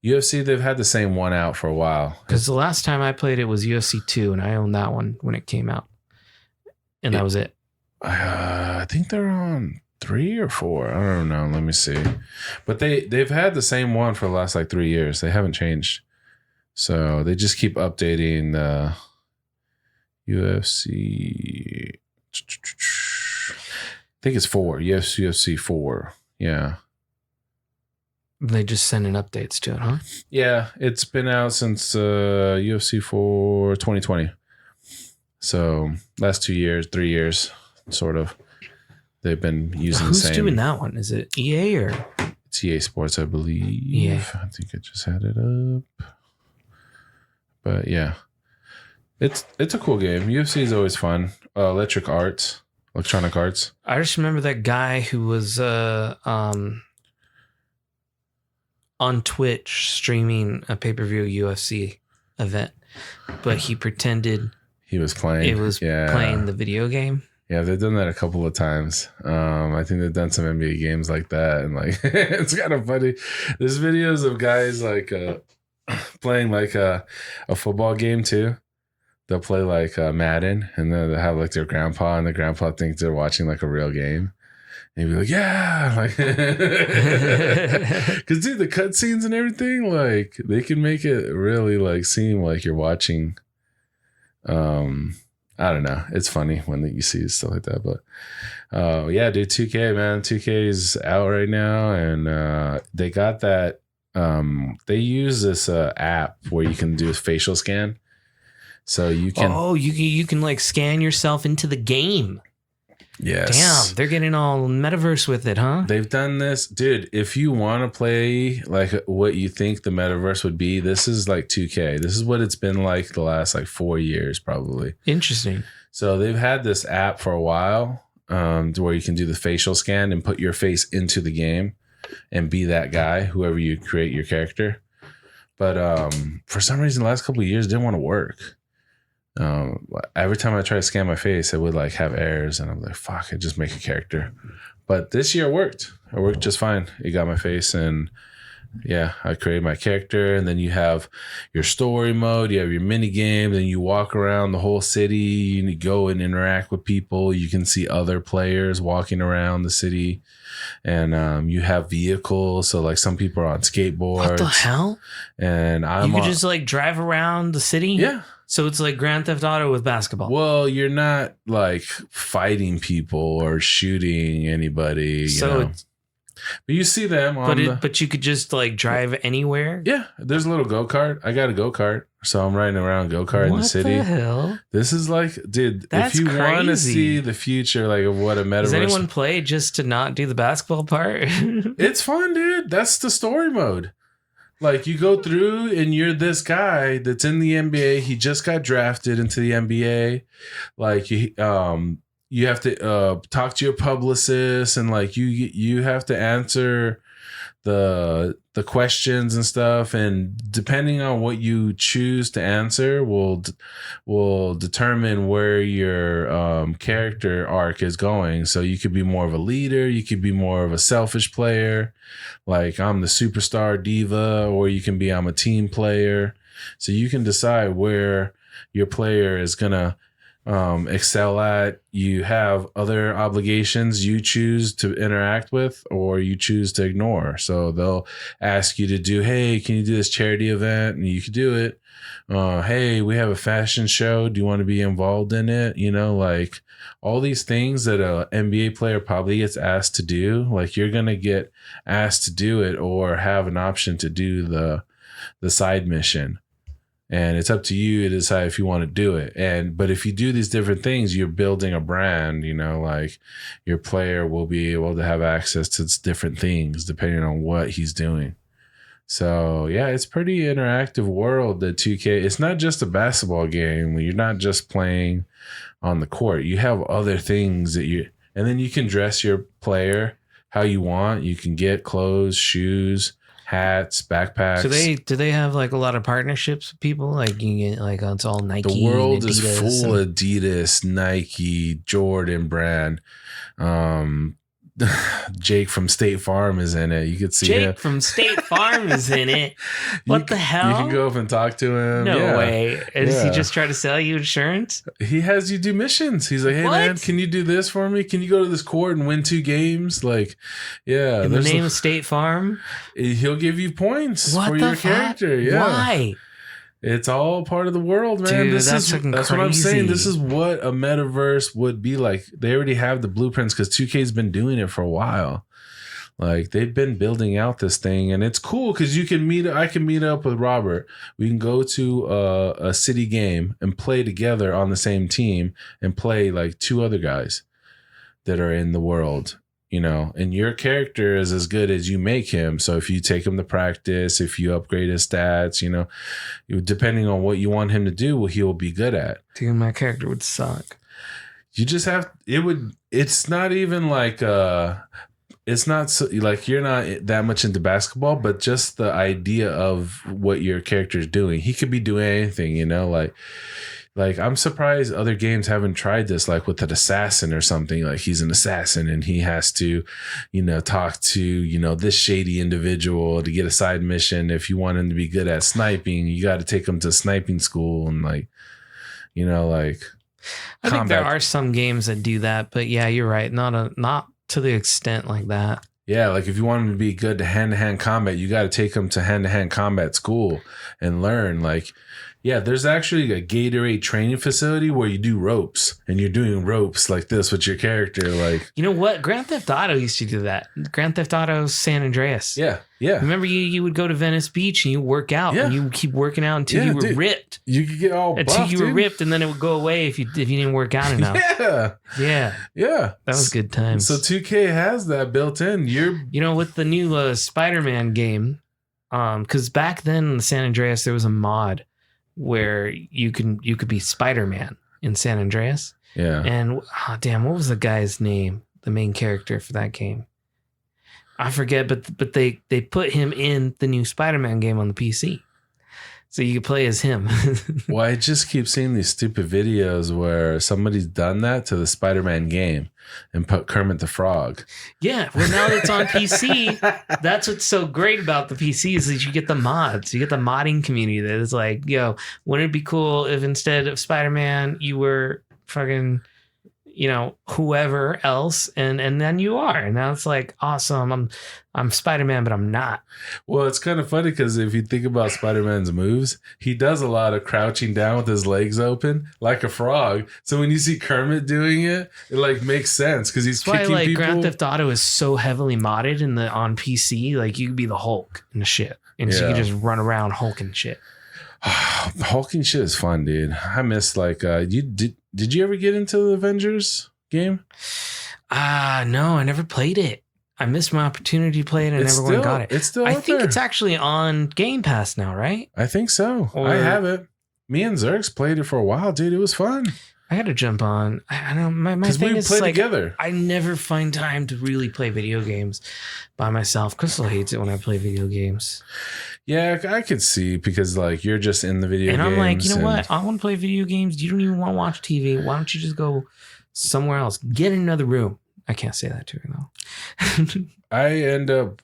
S2: UFC, they've had the same one out for a while.
S1: Because the last time I played it was UFC 2, and I owned that one when it came out, and that was it.
S2: I think they're on 3 or 4. I don't know. Let me see. But they've had the same one for the last like 3 years. They haven't changed. So they just keep updating the UFC. I think it's 4. UFC 4. Yeah.
S1: They just sending updates to it, huh?
S2: Yeah. It's been out since UFC 4 2020. So last 2 years, 3 years, sort of. They've been using the same.
S1: Who's doing that one? Is it EA or?
S2: It's EA Sports, I believe.
S1: Yeah.
S2: I think I just had it up. But yeah. It's a cool game. UFC is always fun. Electronic Arts.
S1: I just remember that guy who was on Twitch streaming a pay-per-view UFC event, but he pretended
S2: he was playing.
S1: It was playing the video game.
S2: Yeah, they've done that a couple of times. I think they've done some NBA games like that, and like it's kind of funny. There's videos of guys like playing like a football game too. They'll play like Madden, and then they'll have like their grandpa, and the grandpa thinks they're watching like a real game. And he'd be like, yeah, like, because dude, the cutscenes and everything, like they can make it really like seem like you're watching. I don't know. It's funny when you see stuff like that, but yeah, dude, 2K, man, 2K is out right now, and they got that. They use this app where you can do a facial scan. So you can
S1: you can like scan yourself into the game.
S2: Yes.
S1: Damn, they're getting all metaverse with it, huh?
S2: They've done this, dude. If you want to play like what you think the metaverse would be, this is like 2K. This is what it's been like the last like 4 years, probably.
S1: Interesting.
S2: So they've had this app for a while, to where you can do the facial scan and put your face into the game and be that guy, whoever you create your character. But for some reason, the last couple of years, it didn't want to work. Every time I try to scan my face, it would like have errors, and I'm like, fuck, I just make a character. But this year it worked just fine. It got my face, and yeah, I created my character. And then you have your story mode, you have your mini game, then you walk around the whole city, you go and interact with people, you can see other players walking around the city, and you have vehicles, so like some people are on skateboards.
S1: What the hell?
S2: And
S1: you could just like drive around the city?
S2: Yeah.
S1: So it's like Grand Theft Auto with basketball.
S2: Well, you're not like fighting people or shooting anybody. But you see them on
S1: but you could just like drive anywhere?
S2: Yeah. There's a little go-kart. I got a go-kart. So I'm riding around go-kart in the city.
S1: What the hell?
S2: This is like, dude,
S1: That's
S2: if you
S1: crazy.
S2: want to see the future like of what a metaverse.
S1: Does anyone play just to not do the basketball part?
S2: It's fun, dude. That's the story mode. Like you go through and you're this guy that's in the NBA. He just got drafted into the NBA. Like you have to talk to your publicist, and like you have to answer the questions and stuff. And depending on what you choose to answer will determine where your character arc is going. So you could be more of a leader. You could be more of a selfish player. Like I'm the superstar diva, or you can be I'm a team player. So you can decide where your player is gonna excel at. You have other obligations you choose to interact with or you choose to ignore. So they'll ask you to do, hey, can you do this charity event? And you can do it. Hey, we have a fashion show. Do you want to be involved in it? You know, like all these things that a NBA player probably gets asked to do, like you're going to get asked to do it or have an option to do the side mission. And it's up to you to decide if you want to do it. But if you do these different things, you're building a brand, you know, like your player will be able to have access to different things depending on what he's doing. So yeah, it's pretty interactive world, the 2K. It's not just a basketball game. You're not just playing on the court. You have other things and then you can dress your player how you want. You can get clothes, shoes, hats, backpacks.
S1: So do they have like a lot of partnerships with people? Like you can get like it's all Nike.
S2: The world is full of Adidas, Nike, Jordan brand. Jake from State Farm is in it. You could see
S1: Jake from State Farm is in it. What the hell?
S2: You can go up and talk to him.
S1: No way. Does he just try to sell you insurance?
S2: He has you do missions. He's like, hey man, can you do this for me? Can you go to this court and win 2 games? Like, yeah.
S1: In the name of State Farm?
S2: He'll give you points for your character. Yeah.
S1: Why?
S2: It's all part of the world, man.
S1: Dude,
S2: that's what I'm saying. This is what a metaverse would be like. They already have the blueprints because 2K's been doing it for a while. Like they've been building out this thing, and it's cool because I can meet up with Robert. We can go to a city game and play together on the same team and play like 2 other guys that are in the world. You know, and your character is as good as you make him. So if you take him to practice, if you upgrade his stats, you know, depending on what you want him to do, he will be good at.
S1: Dude, my character would suck.
S2: You just it's not even like, it's not so, like you're not that much into basketball, but just the idea of what your character is doing. He could be doing anything, you know, like I'm surprised other games haven't tried this, like with an assassin or something. Like he's an assassin and he has to, you know, talk to, you know, this shady individual to get a side mission. If you want him to be good at sniping, you got to take him to sniping school and like, you know, like.
S1: I think there are some games that do that, but yeah, you're right. Not to the extent like that.
S2: Yeah, like if you want him to be good to hand-to-hand combat, you got to take him to hand-to-hand combat school and learn. Like, yeah, there's actually a Gatorade training facility where you do ropes, and you're doing ropes like this with your character. Like,
S1: you know what? Grand Theft Auto used to do that. Grand Theft Auto San Andreas.
S2: Yeah.
S1: Remember, you would go to Venice Beach and you work out, and you keep working out until you were ripped.
S2: You could get all
S1: until
S2: buff,
S1: you were ripped, and then it would go away if you didn't work out enough. Yeah. That was good times.
S2: So 2K has that built in.
S1: You know, with the new Spider-Man game, because back then in the San Andreas there was a mod where you could be Spider-Man in San Andreas.
S2: Yeah.
S1: And what was the guy's name? The main character for that game. I forget, but they put him in the new Spider-Man game on the PC. So you could play as him.
S2: Well, I just keep seeing these stupid videos where somebody's done that to the Spider-Man game and put Kermit the Frog.
S1: Yeah, well, now that it's on PC, that's what's so great about the PC is that you get the mods. You get the modding community that is like, yo, wouldn't it be cool if instead of Spider-Man, you were fucking, you know, whoever else, and then you are. And now it's like, awesome, I'm Spider-Man, but I'm not.
S2: Well, it's kind of funny because if you think about Spider-Man's moves, he does a lot of crouching down with his legs open like a frog. So when you see Kermit doing it, it like makes sense because he's kicking people.
S1: Grand Theft Auto is so heavily modded on PC. Like you could be the Hulk and the shit, and so you can just run around hulking shit.
S2: Hulking shit is fun, dude. I miss like did you ever get into the Avengers game?
S1: No, I never played it. I missed my opportunity to play it and never went and got it.
S2: It's still
S1: I think it's actually on Game Pass now, right?
S2: I think so. I have it. Me and Zerx played it for a while, dude. It was fun.
S1: I got to jump on. I don't. My thing is like
S2: together.
S1: I never find time to really play video games by myself. Crystal hates it when I play video games.
S2: Yeah, I could see because like you're just in the video games.
S1: And I'm like, you know what? I want to play video games. You don't even want to watch TV. Why don't you just go somewhere else? Get in another room. I can't say that to her though.
S2: I end up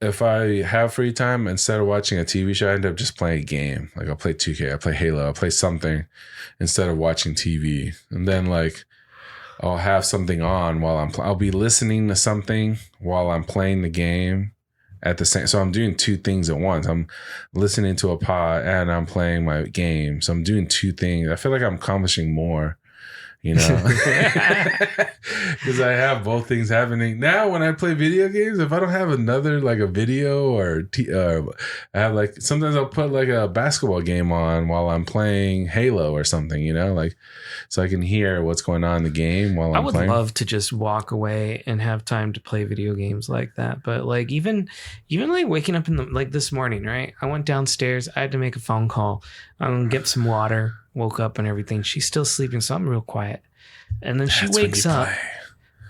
S2: if I have free time, instead of watching a TV show, I end up just playing a game. Like I'll play 2K, I'll play Halo, I'll play something instead of watching TV. And then like I'll have something on while I'll be listening to something while I'm playing the game at the same. So I'm doing two things at once. I'm listening to a pod and I'm playing my game. So I'm doing two things. I feel like I'm accomplishing more. You know, because I have both things happening now. When I play video games, if I don't have another like a video or I have like sometimes I'll put like a basketball game on while I'm playing Halo or something. You know, like so I can hear what's going on in the game while I'm playing.
S1: I would love to just walk away and have time to play video games like that. But like even like waking up in the like this morning, right? I went downstairs. I had to make a phone call. Get some water. Woke up and everything. She's still sleeping, so I'm real quiet. And then she wakes up.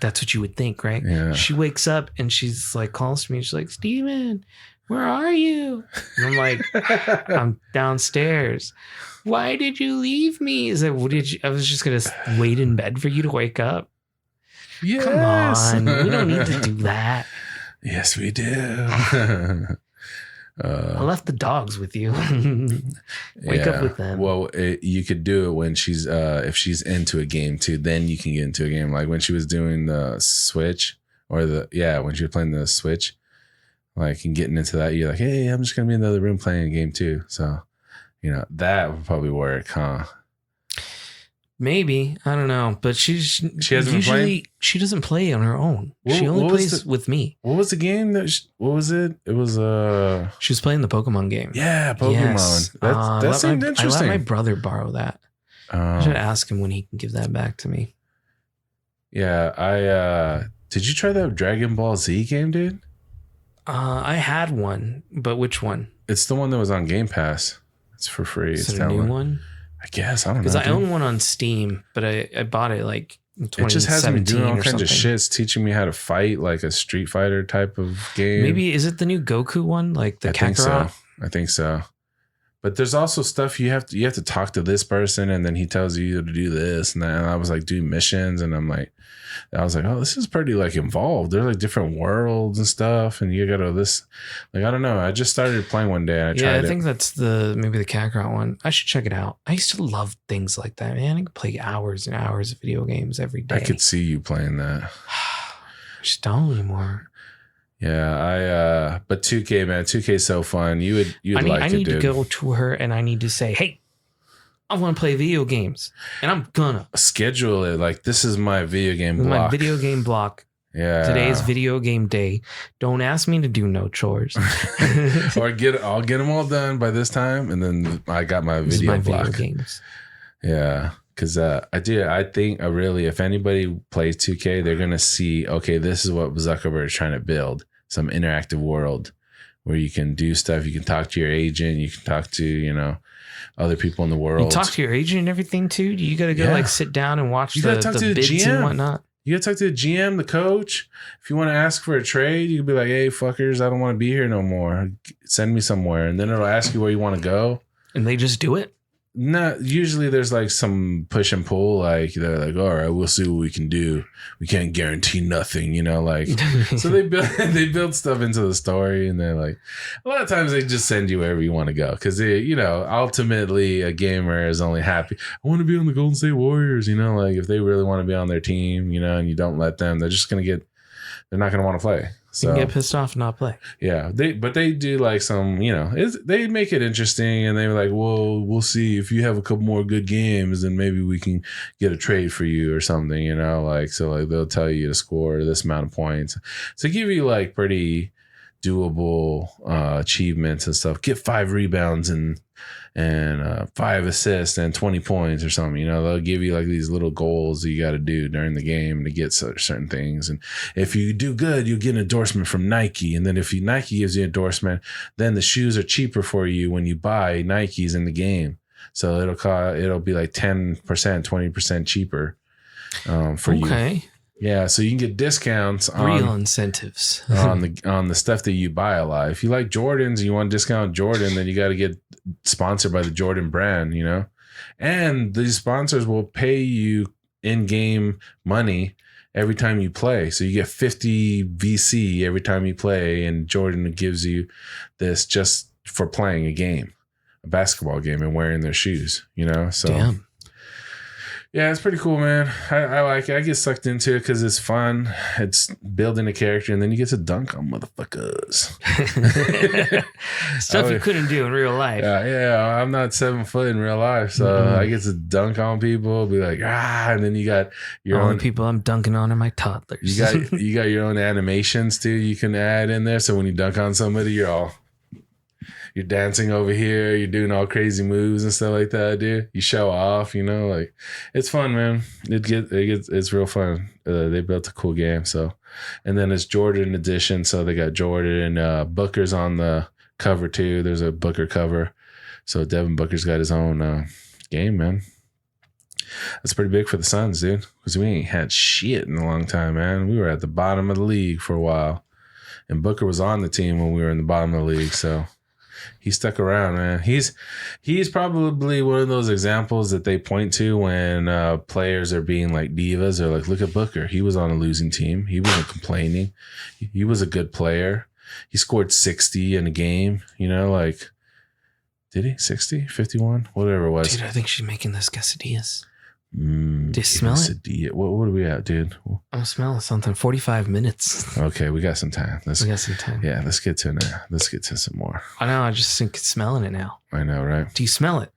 S1: That's what you would think, right?
S2: Yeah.
S1: She wakes up and she's like, calls to me. She's like, Steven, where are you? And I'm like, I'm downstairs. Why did you leave me? Is that what did you? I was just gonna wait in bed for you to wake up.
S2: Yes.
S1: Come on, we don't need to do that.
S2: Yes, we do.
S1: I left the dogs with you. Wake up with them.
S2: Well, you could do it when she's if she's into a game too. Then you can get into a game. Like when she was doing the Switch or when she was playing the Switch, like and getting into that, you're like, hey, I'm just gonna be in the other room playing a game too. So, you know, that would probably work, huh?
S1: Maybe, I don't know, but she hasn't usually she doesn't play on her own. She only plays with me.
S2: What was the game what was it? It was
S1: she was playing the Pokemon game.
S2: Yeah, Pokemon. Yes. That seemed interesting.
S1: I let my brother borrow that. I should ask him when he can give that back to me.
S2: Yeah, I did you try that Dragon Ball Z game, dude?
S1: I had one, but which one?
S2: It's the one that was on Game Pass. It's for free.
S1: Is it a new one?
S2: I guess. I don't know.
S1: Because I own one on Steam, but I bought it like in 2017. It just has me doing all kinds of shit.
S2: It's teaching me how to fight like a Street Fighter type of game.
S1: Maybe, is it the new Goku one? Like the Kakarot?
S2: I think so. But there's also stuff you have to talk to this person and then he tells you to do this and that. And I was like doing missions and I was like, oh, this is pretty like involved. There's like different worlds and stuff. And you got to I don't know. I just started playing one day and I tried it.
S1: I think that's maybe the Kakarot one. I should check it out. I used to love things like that, man. I could play hours and hours of video games every day.
S2: I could see you playing that.
S1: I just don't anymore.
S2: Yeah, but 2K, man, 2K is so fun. You'd like it, dude. I need
S1: to go to her and I need to say, hey, I want to play video games, and I'm gonna
S2: schedule it. Like this is my video game block.
S1: My video game block.
S2: Yeah,
S1: today's video game day. Don't ask me to do no chores.
S2: Or I'll get them all done by this time, and then I got my video block. Video games. Yeah. Because I think really, if anybody plays 2K, they're going to see, okay, this is what Zuckerberg is trying to build, some interactive world where you can do stuff. You can talk to your agent. You can talk to, other people in the world.
S1: You talk to your agent and everything too? You got to go sit down and watch the bids GM. And whatnot?
S2: You got to talk to the GM, the coach. If you want to ask for a trade, you can be like, hey, fuckers, I don't want to be here no more. Send me somewhere. And then it'll ask you where you want to go.
S1: And they just do it?
S2: Not usually there's like some push and pull, like they're like, all right, we'll see what we can do. We can't guarantee nothing, so they build stuff into the story, and they're like, a lot of times they just send you wherever you want to go because ultimately a gamer is only happy. I want to be on the Golden State Warriors, like if they really want to be on their team, and you don't let them, they're not going to want to play. So
S1: you can get pissed off and not play.
S2: Yeah, they do like some, they make it interesting, and they're like, well, we'll see if you have a couple more good games, then maybe we can get a trade for you or something, so they'll tell you to score this amount of points. So give you like pretty doable achievements and stuff. Get 5 rebounds and 5 assists and 20 points or something. They'll give you like these little goals that you got to do during the game to get certain things. And if you do good, you'll get an endorsement from Nike. And then if Nike gives you an endorsement, then the shoes are cheaper for you when you buy Nikes in the game. So it'll be like 10%, 20% cheaper for you. Okay. Yeah, so you can get discounts on
S1: real incentives
S2: on the stuff that you buy a lot. If you like Jordans and you want to discount Jordan, then you got to get sponsored by the Jordan brand, And these sponsors will pay you in-game money every time you play. So you get 50 VC every time you play, and Jordan gives you this just for playing a game, a basketball game, and wearing their shoes, you know? So
S1: damn.
S2: Yeah, it's pretty cool, man. I like it. I get sucked into it because it's fun. It's building a character, and then you get to dunk on motherfuckers.
S1: Stuff you couldn't do in real life.
S2: Yeah, I'm not 7 foot in real life, so I get to dunk on people, be like, and then you got your
S1: All
S2: own
S1: the people I'm dunking on are my toddlers.
S2: You got your own animations too. You can add in there, so when you dunk on somebody, you're dancing over here, you're doing all crazy moves and stuff like that, dude. You show off, you know, like it's fun, man. It's real fun. They built a cool game, so. And then it's Jordan edition, so they got Jordan and Booker's on the cover too. There's a Booker cover, so Devin Booker's got his own game, man. That's pretty big for the Suns, dude, because we ain't had shit in a long time, man. We were at the bottom of the league for a while, and Booker was on the team when we were in the bottom of the league, so. He stuck around, man. He's probably one of those examples that they point to when players are being like divas, or like, look at Booker. He was on a losing team. He wasn't complaining. He was a good player. He scored 60 in a game, you know, like, did he? 60, 51, whatever it was.
S1: Dude, I think she's making those quesadillas. Do you smell it?
S2: What are we at, dude?
S1: I'm smelling something. 45 minutes.
S2: Okay, we got some time.
S1: We got some time.
S2: Yeah, let's get to it now. Let's get to some more.
S1: I know. I just think it's smelling it now.
S2: I know, right?
S1: Do you smell it?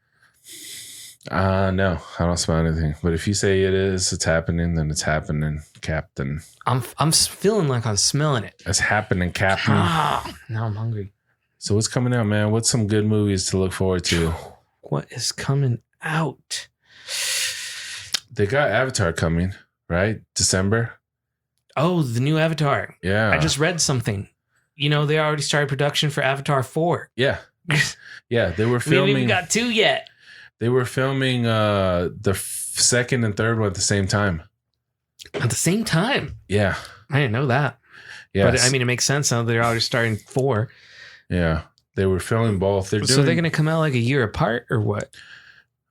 S2: No, I don't smell anything. But if you say it is, it's happening, then it's happening, Captain.
S1: I'm feeling like I'm smelling it.
S2: It's happening, Captain.
S1: Now I'm hungry.
S2: So what's coming out, man? What's some good movies to look forward to?
S1: What is coming out?
S2: They got Avatar coming, right? December.
S1: Oh, the new Avatar.
S2: Yeah.
S1: I just read something. You know, they already started production for Avatar 4.
S2: Yeah. Yeah, they were filming.
S1: We haven't even got 2 yet.
S2: They were filming the second and third one at the same time.
S1: At the same time?
S2: Yeah.
S1: I didn't know that. Yeah. But I mean, it makes sense now they're already starting 4.
S2: Yeah. They were filming both.
S1: So they're going to come out like a year apart or what?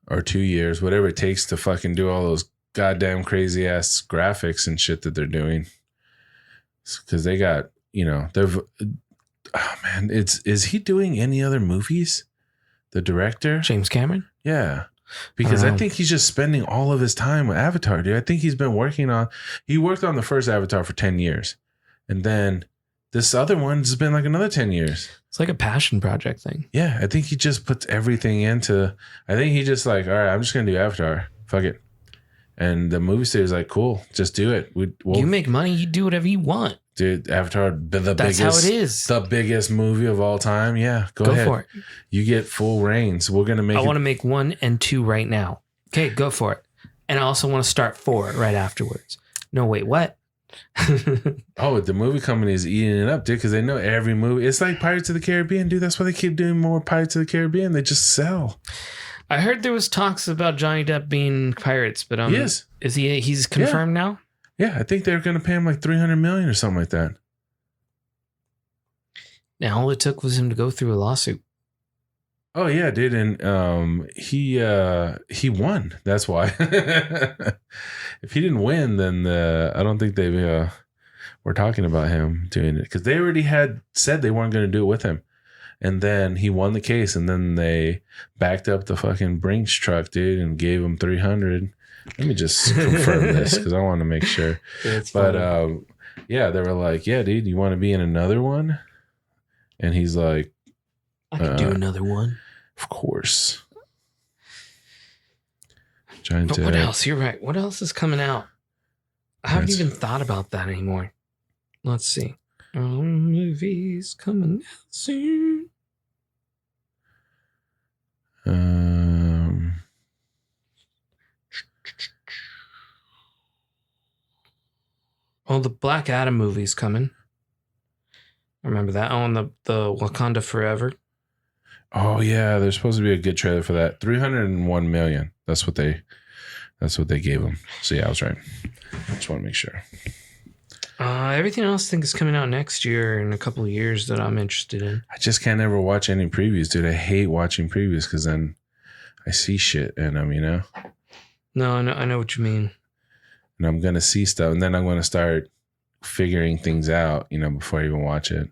S2: Or 2 years, whatever it takes to fucking do all those goddamn crazy ass graphics and shit that they're doing. Because they got, you know, is he doing any other movies? The director?
S1: James Cameron?
S2: Yeah. Because I think he's just spending all of his time with Avatar, dude. I think he worked on the first Avatar for 10 years. And then this other one's been like another 10 years.
S1: It's like a passion project thing.
S2: Yeah, I think he just puts everything into. I think he just like, all right, I'm just gonna do Avatar. Fuck it. And the movie studio's like, cool, just do it.
S1: You make money, you do whatever you want,
S2: dude. Avatar, that's
S1: biggest, how it is.
S2: The biggest movie of all time. Yeah, go ahead.
S1: For it.
S2: You get full reigns. We're gonna make.
S1: I want to make 1 and 2 right now. Okay, go for it. And I also want to start 4 right afterwards. No, wait, what?
S2: Oh, the movie company is eating it up, dude, because they know every movie. It's like Pirates of the Caribbean, dude. That's why they keep doing more Pirates of the Caribbean. They just sell.
S1: I heard there was talks about Johnny Depp being pirates, but
S2: he is
S1: he? He's confirmed now.
S2: Yeah, I think they're going to pay him like $300 million or something like that.
S1: Now all it took was him to go through a lawsuit.
S2: Oh yeah, dude, and he won. That's why. If he didn't win, then I don't think they were talking about him doing it, because they already had said they weren't going to do it with him, and then he won the case, and then they backed up the fucking Brinks truck, dude, and gave him $300. Let me just confirm this because I want to make sure. But yeah, they were like, "Yeah, dude, you want to be in another one?" And he's like,
S1: I could do another one.
S2: Of course.
S1: But what else? You're right. What else is coming out? I haven't even thought about that anymore. Let's see. Movies coming out soon. Oh, the Black Adam movie's coming. I remember that. Oh, and the Wakanda Forever.
S2: Oh yeah, there's supposed to be a good trailer for that. 301 million. That's what they gave him. So yeah, I was right. Just want to make sure.
S1: Everything else I think is coming out next year in a couple of years that I'm interested in.
S2: I just can't ever watch any previews, dude. I hate watching previews because then I see shit in them, you know.
S1: No, I know what you mean.
S2: and I'm gonna see stuff, and then I'm gonna start figuring things out, before I even watch it.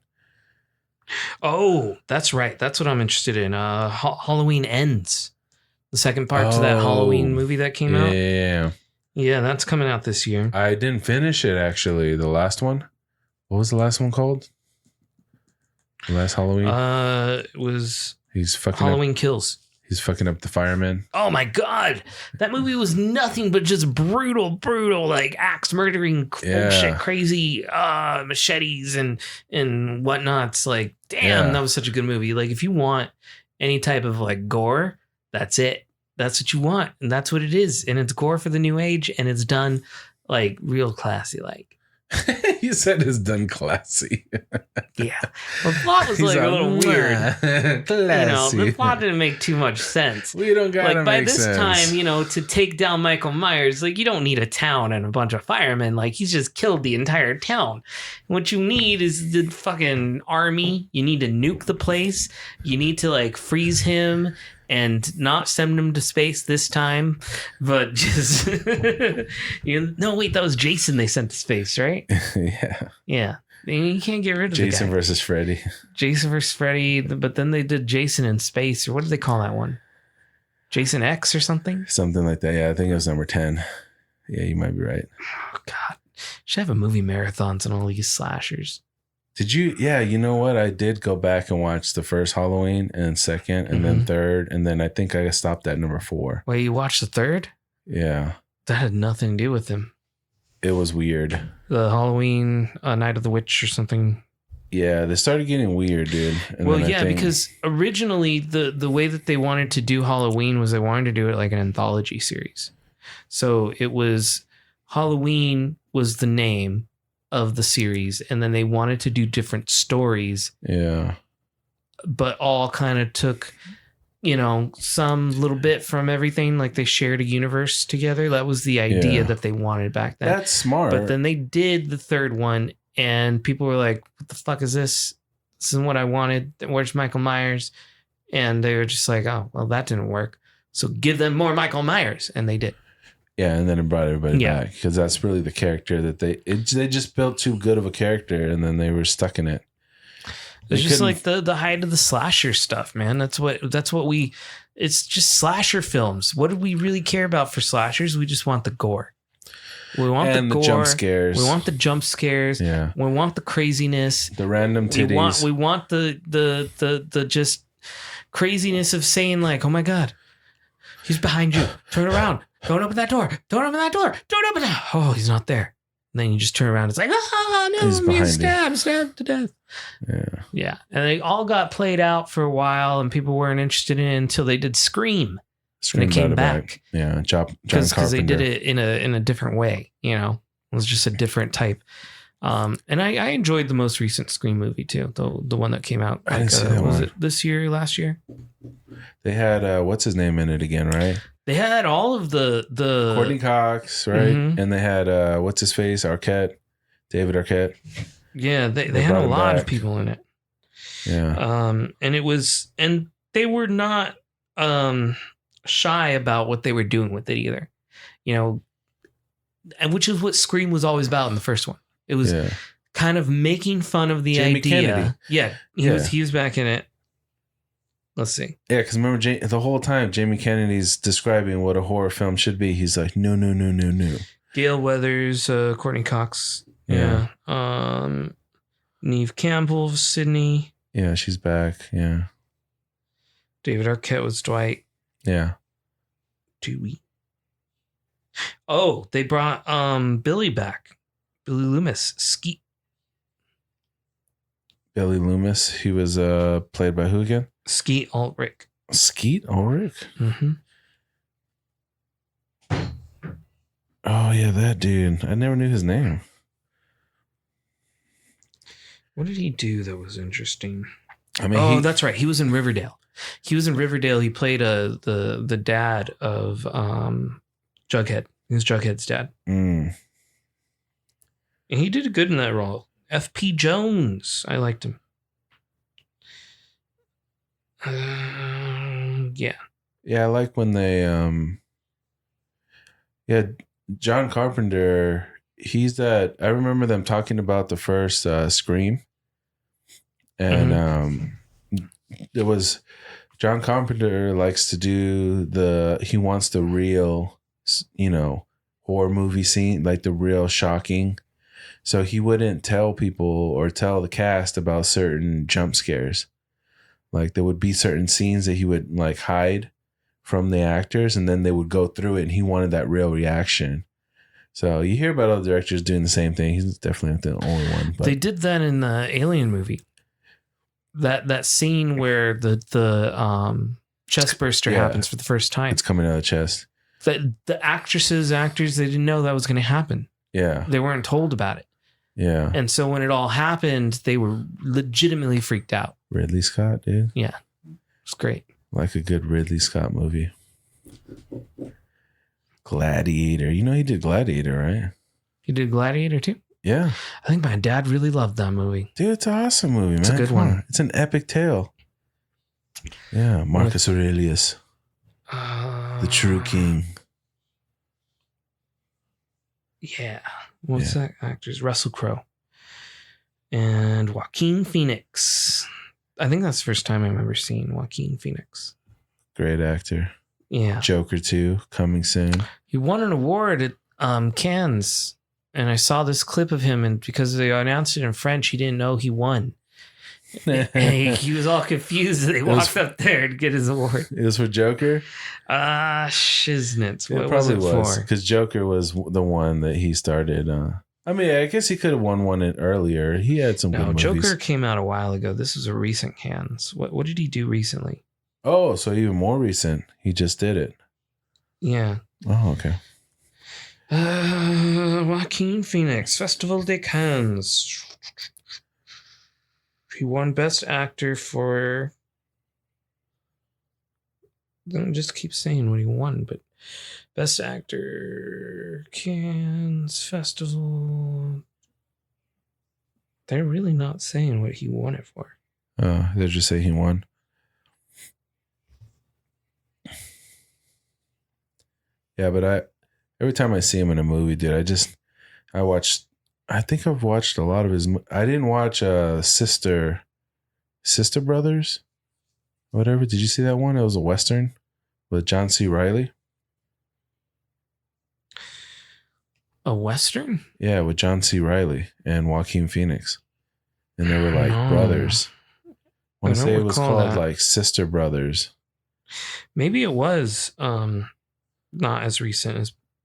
S1: Oh, that's right. That's what I'm interested in. Halloween Ends, the second part to that Halloween movie that came out. Yeah, that's coming out this year.
S2: I didn't finish it actually. The last one. What was the last one called? The last Halloween.
S1: It was.
S2: He's fucking
S1: Halloween Kills.
S2: He's fucking up the firemen.
S1: Oh my god, that movie was nothing but just brutal, like axe murdering shit, crazy machetes and whatnots. Like, damn, that was such a good movie. Like, if you want any type of like gore, that's it. That's what you want, and that's what it is. And it's gore for the new age, and it's done like real classy, like.
S2: You said it's done classy.
S1: Yeah. The plot was like a little weird.
S2: Classy.
S1: The plot didn't make too much sense.
S2: We don't gotta
S1: like by
S2: make
S1: this
S2: sense.
S1: time, to take down Michael Myers, like you don't need a town and a bunch of firemen. Like he's just killed the entire town. What you need is the fucking army. You need to nuke the place. You need to like freeze him and not send him to space this time, but just no, wait, that was Jason they sent to space, right? Yeah. You can't get rid of
S2: Jason versus Freddy.
S1: Jason versus Freddy, but then they did Jason in space, or what did they call that one? Jason X or something?
S2: Something like that. Yeah, I think it was number 10. Yeah, you might be right.
S1: Oh God, should have a movie marathons on all these slashers.
S2: Did you? Yeah, you know what? I did go back and watch the first Halloween and second and then third. And then I think I stopped at number 4.
S1: Wait, you watched the third?
S2: Yeah.
S1: That had nothing to do with him.
S2: It was weird.
S1: The Halloween Night of the Witch or something.
S2: Yeah, they started getting weird, dude. And
S1: well, yeah, because originally the way that they wanted to do Halloween was they wanted to do it like an anthology series. So it was Halloween was the name of the series, and then they wanted to do different stories.
S2: Yeah.
S1: But all kind of took, some little bit from everything. Like they shared a universe together. That was the idea that they wanted back then.
S2: That's smart.
S1: But then they did the third one, and people were like, what the fuck is this? This isn't what I wanted. Where's Michael Myers? And they were just like, oh, well, that didn't work. So give them more Michael Myers. And they did.
S2: Yeah, and then it brought everybody back because that's really the character that they just built too good of a character, and then they were stuck in it.
S1: It's just like the height of the slasher stuff, man. That's what it's just slasher films. What do we really care about for slashers? We just want the gore. We want the gore.
S2: Jump scares.
S1: We want the jump scares.
S2: Yeah.
S1: We want the craziness.
S2: The random titties.
S1: We want the just craziness of saying like, oh my God, he's behind you. Turn around. Don't open that door. Don't open that door. Don't open that. Oh, he's not there. And then you just turn around. It's like, oh, no, I'm being stabbed to death.
S2: Yeah.
S1: Yeah. And they all got played out for a while, and people weren't interested in it until they did Scream. And it came back.
S2: Yeah. John Carpenter.
S1: Because they did it in a different way, It was just a different type. And I enjoyed the most recent Scream movie too. The one that came out.
S2: I didn't see that one.
S1: Was it this year, last year?
S2: They had what's his name in it again, right?
S1: They had all of the
S2: Courtney Cox, right? Mm-hmm. And they had what's his face, David Arquette.
S1: Yeah, they had a lot of people in it.
S2: Yeah.
S1: And they were not shy about what they were doing with it either. And which is what Scream was always about in the first one. It was kind of making fun of the
S2: Jamie
S1: idea.
S2: Kennedy.
S1: Yeah, he was back in it. Let's see.
S2: Yeah, because remember the whole time Jamie Kennedy's describing what a horror film should be. He's like, no.
S1: Gale Weathers, Courtney Cox. Yeah. Neve Campbell, Sydney.
S2: Yeah, she's back. Yeah.
S1: David Arquette was Dwight.
S2: Yeah.
S1: Dewey. Oh, they brought Billy back. Billy Loomis. Skeet.
S2: Billy Loomis. He was played by who again?
S1: Skeet Ulrich.
S2: Skeet Ulrich?
S1: Mm-hmm.
S2: Oh, yeah, that dude. I never knew his name.
S1: What did he do that was interesting?
S2: I mean,
S1: that's right. He was in Riverdale. He played the dad of Jughead. He was Jughead's dad.
S2: Mm.
S1: And he did good in that role. F.P. Jones. I liked him. Yeah.
S2: Yeah, I like when they John Carpenter, he's that. I remember them talking about the first Scream, and it was John Carpenter likes to do he wants the real, horror movie scene, like the real shocking. So he wouldn't tell people or tell the cast about certain jump scares. Like there would be certain scenes that he would like hide from the actors, and then they would go through it, and he wanted that real reaction. So you hear about other directors doing the same thing. He's definitely not the only one. But
S1: they did that in the Alien movie. That scene where the chest burster happens for the first time.
S2: It's coming out of the chest.
S1: The actors, they didn't know that was going to happen.
S2: Yeah.
S1: They weren't told about it.
S2: Yeah.
S1: And so when it all happened, they were legitimately freaked out.
S2: Ridley Scott, dude.
S1: Yeah. It's great.
S2: Like a good Ridley Scott movie. Gladiator. You know he did Gladiator, right?
S1: He did Gladiator too?
S2: Yeah.
S1: I think my dad really loved that movie.
S2: Dude, it's an awesome movie, man.
S1: It's a good one.
S2: It's an epic tale. Yeah. Marcus Aurelius. The true king.
S1: Yeah. What's that actor's? Russell Crowe. And Joaquin Phoenix. I think that's the first time I remember seeing Joaquin Phoenix.
S2: Great actor.
S1: Yeah.
S2: Joker 2 coming soon.
S1: He won an award at Cannes. And I saw this clip of him, and because they announced it in French, he didn't know he won. And he was all confused that he walked up there to get his award.
S2: It was for Joker?
S1: Shiznits.
S2: It
S1: what
S2: probably
S1: was it for?
S2: Because Joker was the one that he started. I mean, I guess he could have won one earlier. He had some good movies.
S1: Joker came out a while ago. This was a recent Cannes. What did he do recently?
S2: Oh, so even more recent. He just did it.
S1: Yeah.
S2: Oh, okay.
S1: Joaquin Phoenix, Festival de Cannes. He won Best Actor for... Don't just keep saying what he won, but Best Actor, Cannes Festival. They're really not saying what he won it for.
S2: They'll just say he won. Yeah, but every time I see him in a movie, dude, I think I've watched a lot of his. I didn't watch Sister Brothers, whatever. Did you see that one? It was a Western with John C. Reilly.
S1: A Western?
S2: Yeah, with John C. Reilly and Joaquin Phoenix. And they were like brothers. I want to say it was called like Sister Brothers.
S1: Maybe it was not as recent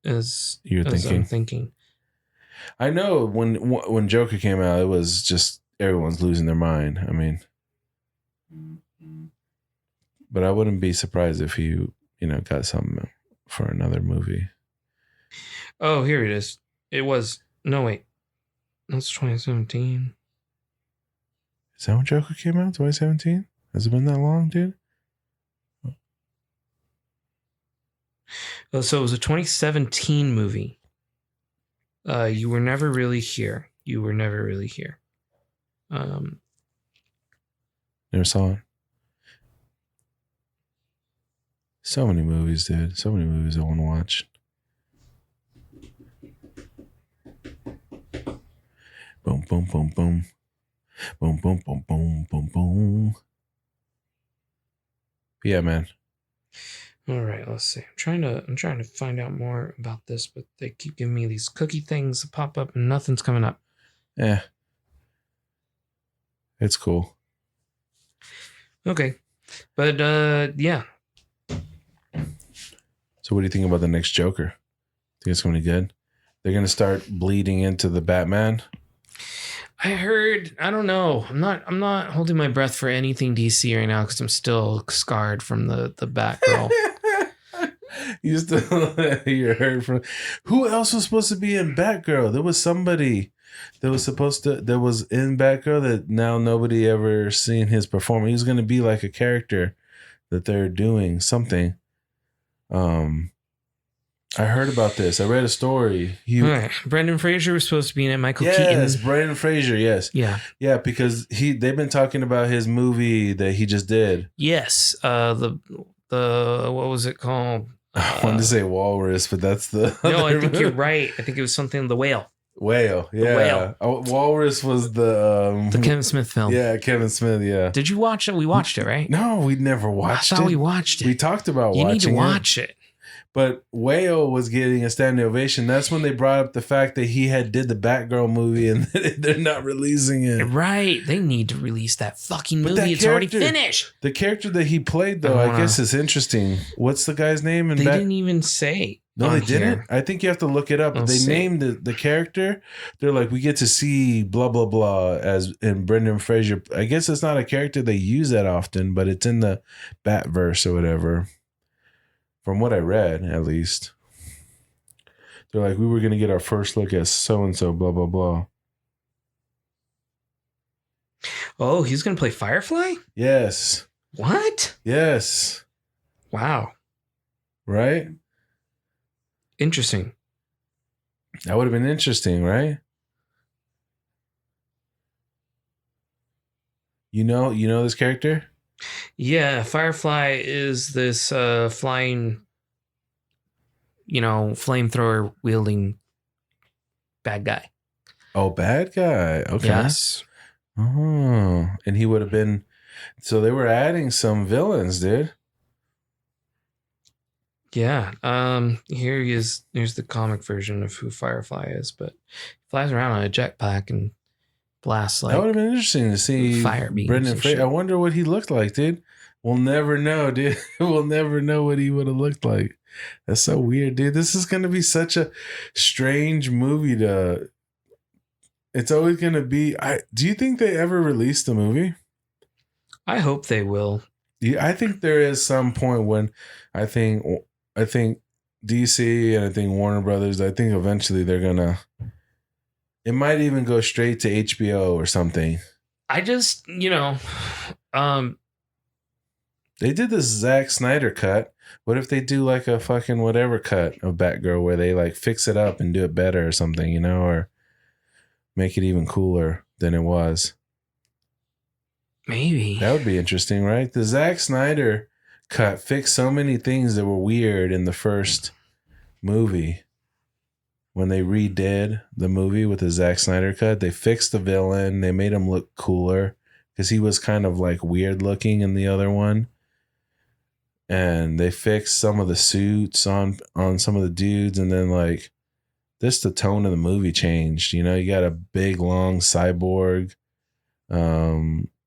S1: as
S2: you're thinking.
S1: I'm thinking.
S2: I know when Joker came out, it was just everyone's losing their mind. I mean, but I wouldn't be surprised if he, got something for another movie.
S1: Oh, here it is. It was that's 2017.
S2: Is that when Joker came out? 2017? Has it been that long, dude?
S1: Oh, so it was a 2017 movie. You Were Never Really Here. You Were Never Really Here.
S2: Never saw it. So many movies, dude. So many movies I want to watch. Boom, boom, boom, boom. Boom, boom, boom, boom, boom, boom. Yeah, man.
S1: All right, let's see. I'm trying to find out more about this, but they keep giving me these cookie things that pop up and nothing's coming up.
S2: Yeah. It's cool.
S1: Okay. But yeah.
S2: So what do you think about the next Joker? Think it's going to be good? They're going to start bleeding into the Batman?
S1: I heard, I don't know. I'm not holding my breath for anything DC right now because I'm still scarred from the Batgirl.
S2: You heard from who else was supposed to be in Batgirl? There was somebody that was in Batgirl that now nobody ever seen his performance. He was going to be like a character that they're doing something. I heard about this. I read a story.
S1: Brendan Fraser was supposed to be in it. Michael
S2: Keaton. Yes,
S1: Keaton.
S2: Brendan Fraser. Yes.
S1: Yeah.
S2: Yeah, because they've been talking about his movie that he just did.
S1: Yes. The what was it called?
S2: I wanted to say walrus, but that's the
S1: no. I think you're right. I think it was something the whale.
S2: Whale, yeah. The whale. Oh, walrus was the
S1: Kevin Smith film.
S2: Yeah, Kevin Smith. Yeah.
S1: Did you watch it? We watched it, right?
S2: No, we never watched it.
S1: I thought we watched it.
S2: We talked about
S1: you
S2: watching it.
S1: You need to watch it.
S2: But Whale was getting a standing ovation. That's when they brought up the fact that he did the Batgirl movie and they're not releasing it.
S1: Right. They need to release that fucking movie. It's already finished.
S2: The character that he played, though, I guess is interesting. What's the guy's name?
S1: They didn't even say.
S2: No, they didn't. I think you have to look it up. They named the character. They're like, we get to see blah, blah, blah as in Brendan Fraser. I guess it's not a character they use that often, but it's in the Batverse or whatever. From what I read, at least. They're like, we were going to get our first look at so-and-so, blah, blah, blah.
S1: Oh, he's going to play Firefly?
S2: Yes.
S1: What?
S2: Yes.
S1: Wow.
S2: Right?
S1: Interesting.
S2: That would have been interesting, right? You know this character?
S1: Yeah, Firefly is this flying, flamethrower wielding bad guy.
S2: Oh, bad guy. Okay.
S1: Yes.
S2: Oh, and he would have been. So they were adding some villains, dude.
S1: Yeah. Here he is. Here's the comic version of who Firefly is, but he flies around on a jetpack and blasts like.
S2: That would have been interesting to see
S1: fire beams.
S2: Brendan Fraser. I wonder what he looked like, dude. We'll never know, dude. We'll never know what he would have looked like. That's so weird, dude. This is gonna be such a strange movie to. It's always gonna be. Do you think they ever release the movie?
S1: I hope they will.
S2: Yeah, I think there is some point when I think DC and I think Warner Brothers. I think eventually they're gonna. It might even go straight to HBO or something.
S1: I just,
S2: they did this Zack Snyder cut. What if they do like a fucking whatever cut of Batgirl where they like fix it up and do it better or something, or make it even cooler than it was?
S1: Maybe.
S2: That would be interesting, right? The Zack Snyder cut fixed so many things that were weird in the first movie. When they redid the movie with the Zack Snyder cut, they fixed the villain. They made him look cooler because he was kind of like weird looking in the other one. And they fixed some of the suits on some of the dudes. And then like this, the tone of the movie changed. You got a big, long cyborg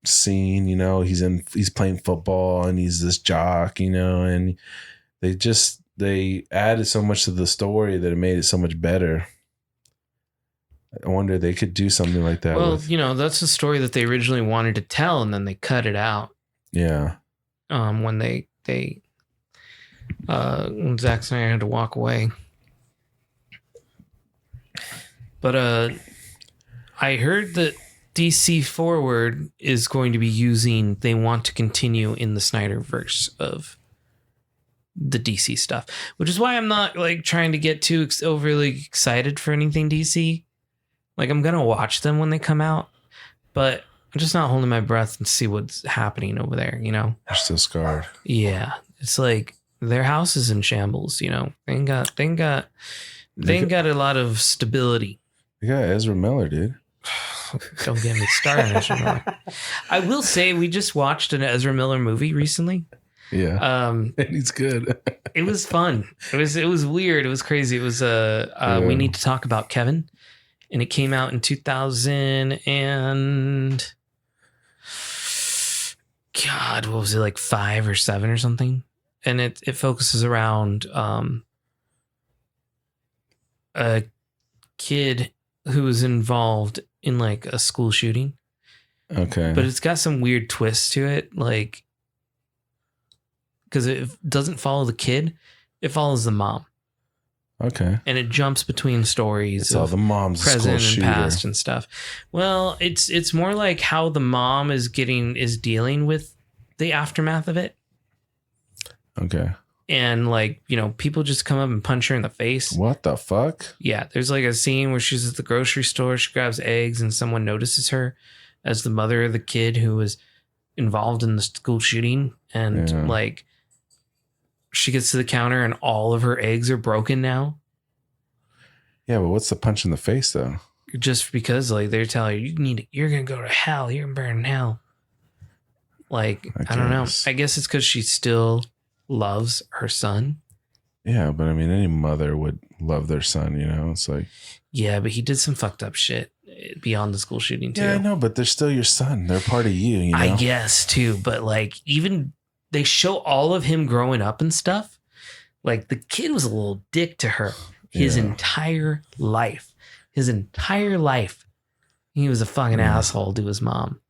S2: scene, he's playing football and he's this jock, and they added so much to the story that it made it so much better. I wonder if they could do something like that.
S1: Well, that's the story that they originally wanted to tell, and then they cut it out.
S2: Yeah.
S1: When when Zack Snyder had to walk away. But I heard that DC Forward is going to be they want to continue in the Snyderverse of the DC stuff, which is why I'm not like trying to get too overly excited for anything DC. Like I'm gonna watch them when they come out, but I'm just not holding my breath and see what's happening over there.
S2: They're still scarred.
S1: Yeah, it's like their house is in shambles. They ain't got a lot of stability.
S2: They got Ezra Miller, dude.
S1: Don't get me started on Ezra Miller. I will say we just watched an Ezra Miller movie recently.
S2: Yeah. And he's good.
S1: It was fun. It was weird. It was crazy. It was We Need to Talk About Kevin. And it came out in 2000 and God, what was it, like 5 or 7 or something? And it focuses around a kid who was involved in like a school shooting.
S2: Okay.
S1: But it's got some weird twists to it, like because it doesn't follow the kid, it follows the mom.
S2: Okay.
S1: And it jumps between stories.
S2: It's all the mom's
S1: present
S2: school
S1: and past and stuff. Well, it's more like how the mom is dealing with the aftermath of it.
S2: Okay.
S1: And like, people just come up and punch her in the face.
S2: What the fuck?
S1: Yeah. There's like a scene where she's at the grocery store. She grabs eggs and someone notices her as the mother of the kid who was involved in the school shooting. And like she gets to the counter and all of her eggs are broken now.
S2: Yeah, but what's the punch in the face though?
S1: Just because like they're telling you, you're gonna go to hell, you're gonna burn in hell. Like I don't know. I guess it's because she still loves her son.
S2: Yeah, but I mean, any mother would love their son, you know? It's like...
S1: Yeah, but he did some fucked up shit beyond the school shooting, too.
S2: Yeah, I know, but they're still your son. They're part of you know?
S1: I guess, too. But, like, even... They show all of him growing up and stuff. Like, the kid was a little dick to her his entire life. His entire life. He was a fucking asshole to his mom.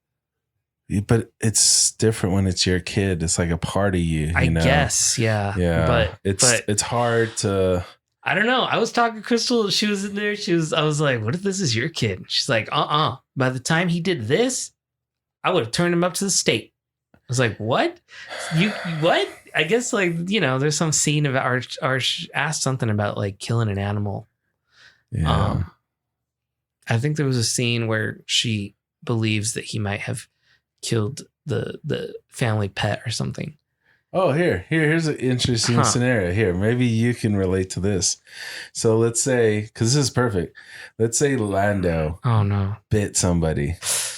S2: But it's different when it's your kid. It's like a part of you,
S1: I
S2: know?
S1: guess, yeah.
S2: Yeah.
S1: But
S2: it's hard to...
S1: I don't know. I was talking to Crystal. She was in there. I was like, what if this is your kid? She's like, By the time he did this, I would have turned him up to the state. I was like, what? What? I guess like, you know, there's some scene of Arch asked something about like killing an animal.
S2: Yeah.
S1: I think there was a scene where she believes that he might have killed the family pet or something.
S2: Oh, here's an interesting scenario here. Maybe you can relate to this. So let's say, because this is perfect. Let's say Lando bit somebody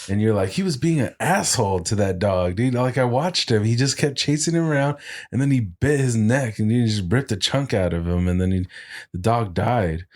S2: and you're like, he was being an asshole to that dog, dude. Like I watched him. He just kept chasing him around and then he bit his neck and he just ripped a chunk out of him. And then the dog died.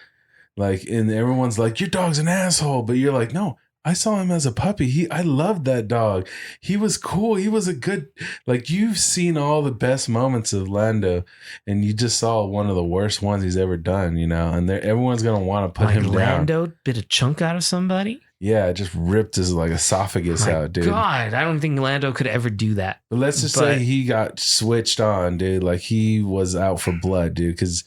S2: Like, and everyone's like, your dog's an asshole. But you're like, no. I saw him as a puppy. I loved that dog. He was cool. He was a good, like you've seen all the best moments of Lando and you just saw one of the worst ones he's ever done, you know, and everyone's going to want to put him down.
S1: Lando bit a chunk out of somebody?
S2: Yeah, just ripped his like esophagus out, dude.
S1: God, I don't think Lando could ever do that.
S2: But let's just say he got switched on, dude. Like he was out for blood, dude, because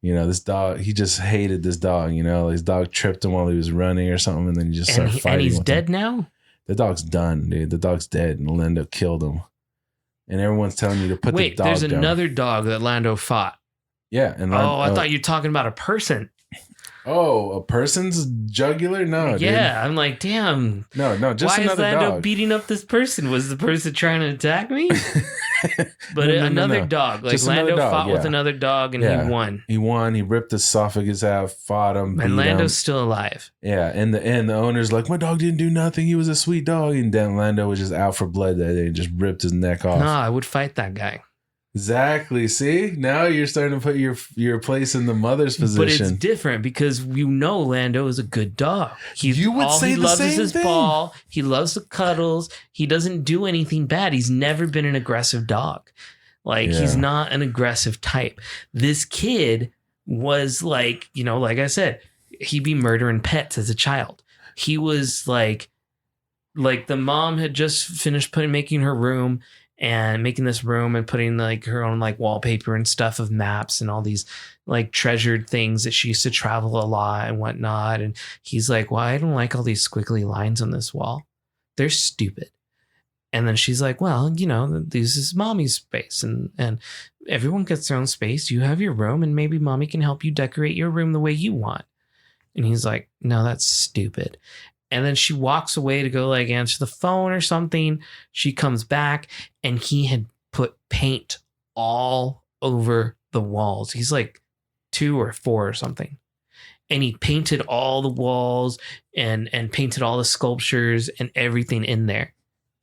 S2: you know, this dog, he just hated this dog, you know, his dog tripped him while he was running or something. And then he just started fighting. And he's
S1: dead now?
S2: The dog's done, dude. The dog's dead and Lando killed him. And everyone's telling you to put the dog down. Wait,
S1: there's another dog that Lando fought.
S2: Yeah. And
S1: I thought you were talking about a person.
S2: Oh, a person's jugular? No, dude.
S1: Yeah, I'm like, damn.
S2: No, just
S1: why
S2: another
S1: is Lando
S2: dog.
S1: Beating up this person? Was the person trying to attack me? But another dog. Like just Lando fought with another dog and he won.
S2: He won. He ripped his esophagus out, fought him.
S1: And Lando's still alive.
S2: Yeah, and the owner's like, my dog didn't do nothing. He was a sweet dog. And then Lando was just out for blood that day and just ripped his neck off.
S1: No, I would fight that guy.
S2: Exactly. See, now you're starting to put your place in the mother's position.
S1: But it's different because you know Lando is a good dog.
S2: You would say the same thing. He loves his
S1: ball. He loves the cuddles. He doesn't do anything bad. He's never been an aggressive dog. Like he's not an aggressive type. This kid was like, you know, like I said, he'd be murdering pets as a child. He was like the mom had just finished making her room. And making this room and putting like her own like wallpaper and stuff of maps and all these like treasured things that she used to travel a lot and whatnot. And he's like, well, I don't like all these squiggly lines on this wall. They're stupid. And then she's like, well, you know, this is mommy's space and everyone gets their own space. You have your room and maybe mommy can help you decorate your room the way you want. And he's like, no, that's stupid. And then she walks away to go like answer the phone or something. She comes back and he had put paint all over the walls. He's like 2 or 4 or something. And he painted all the walls and painted all the sculptures and everything in there,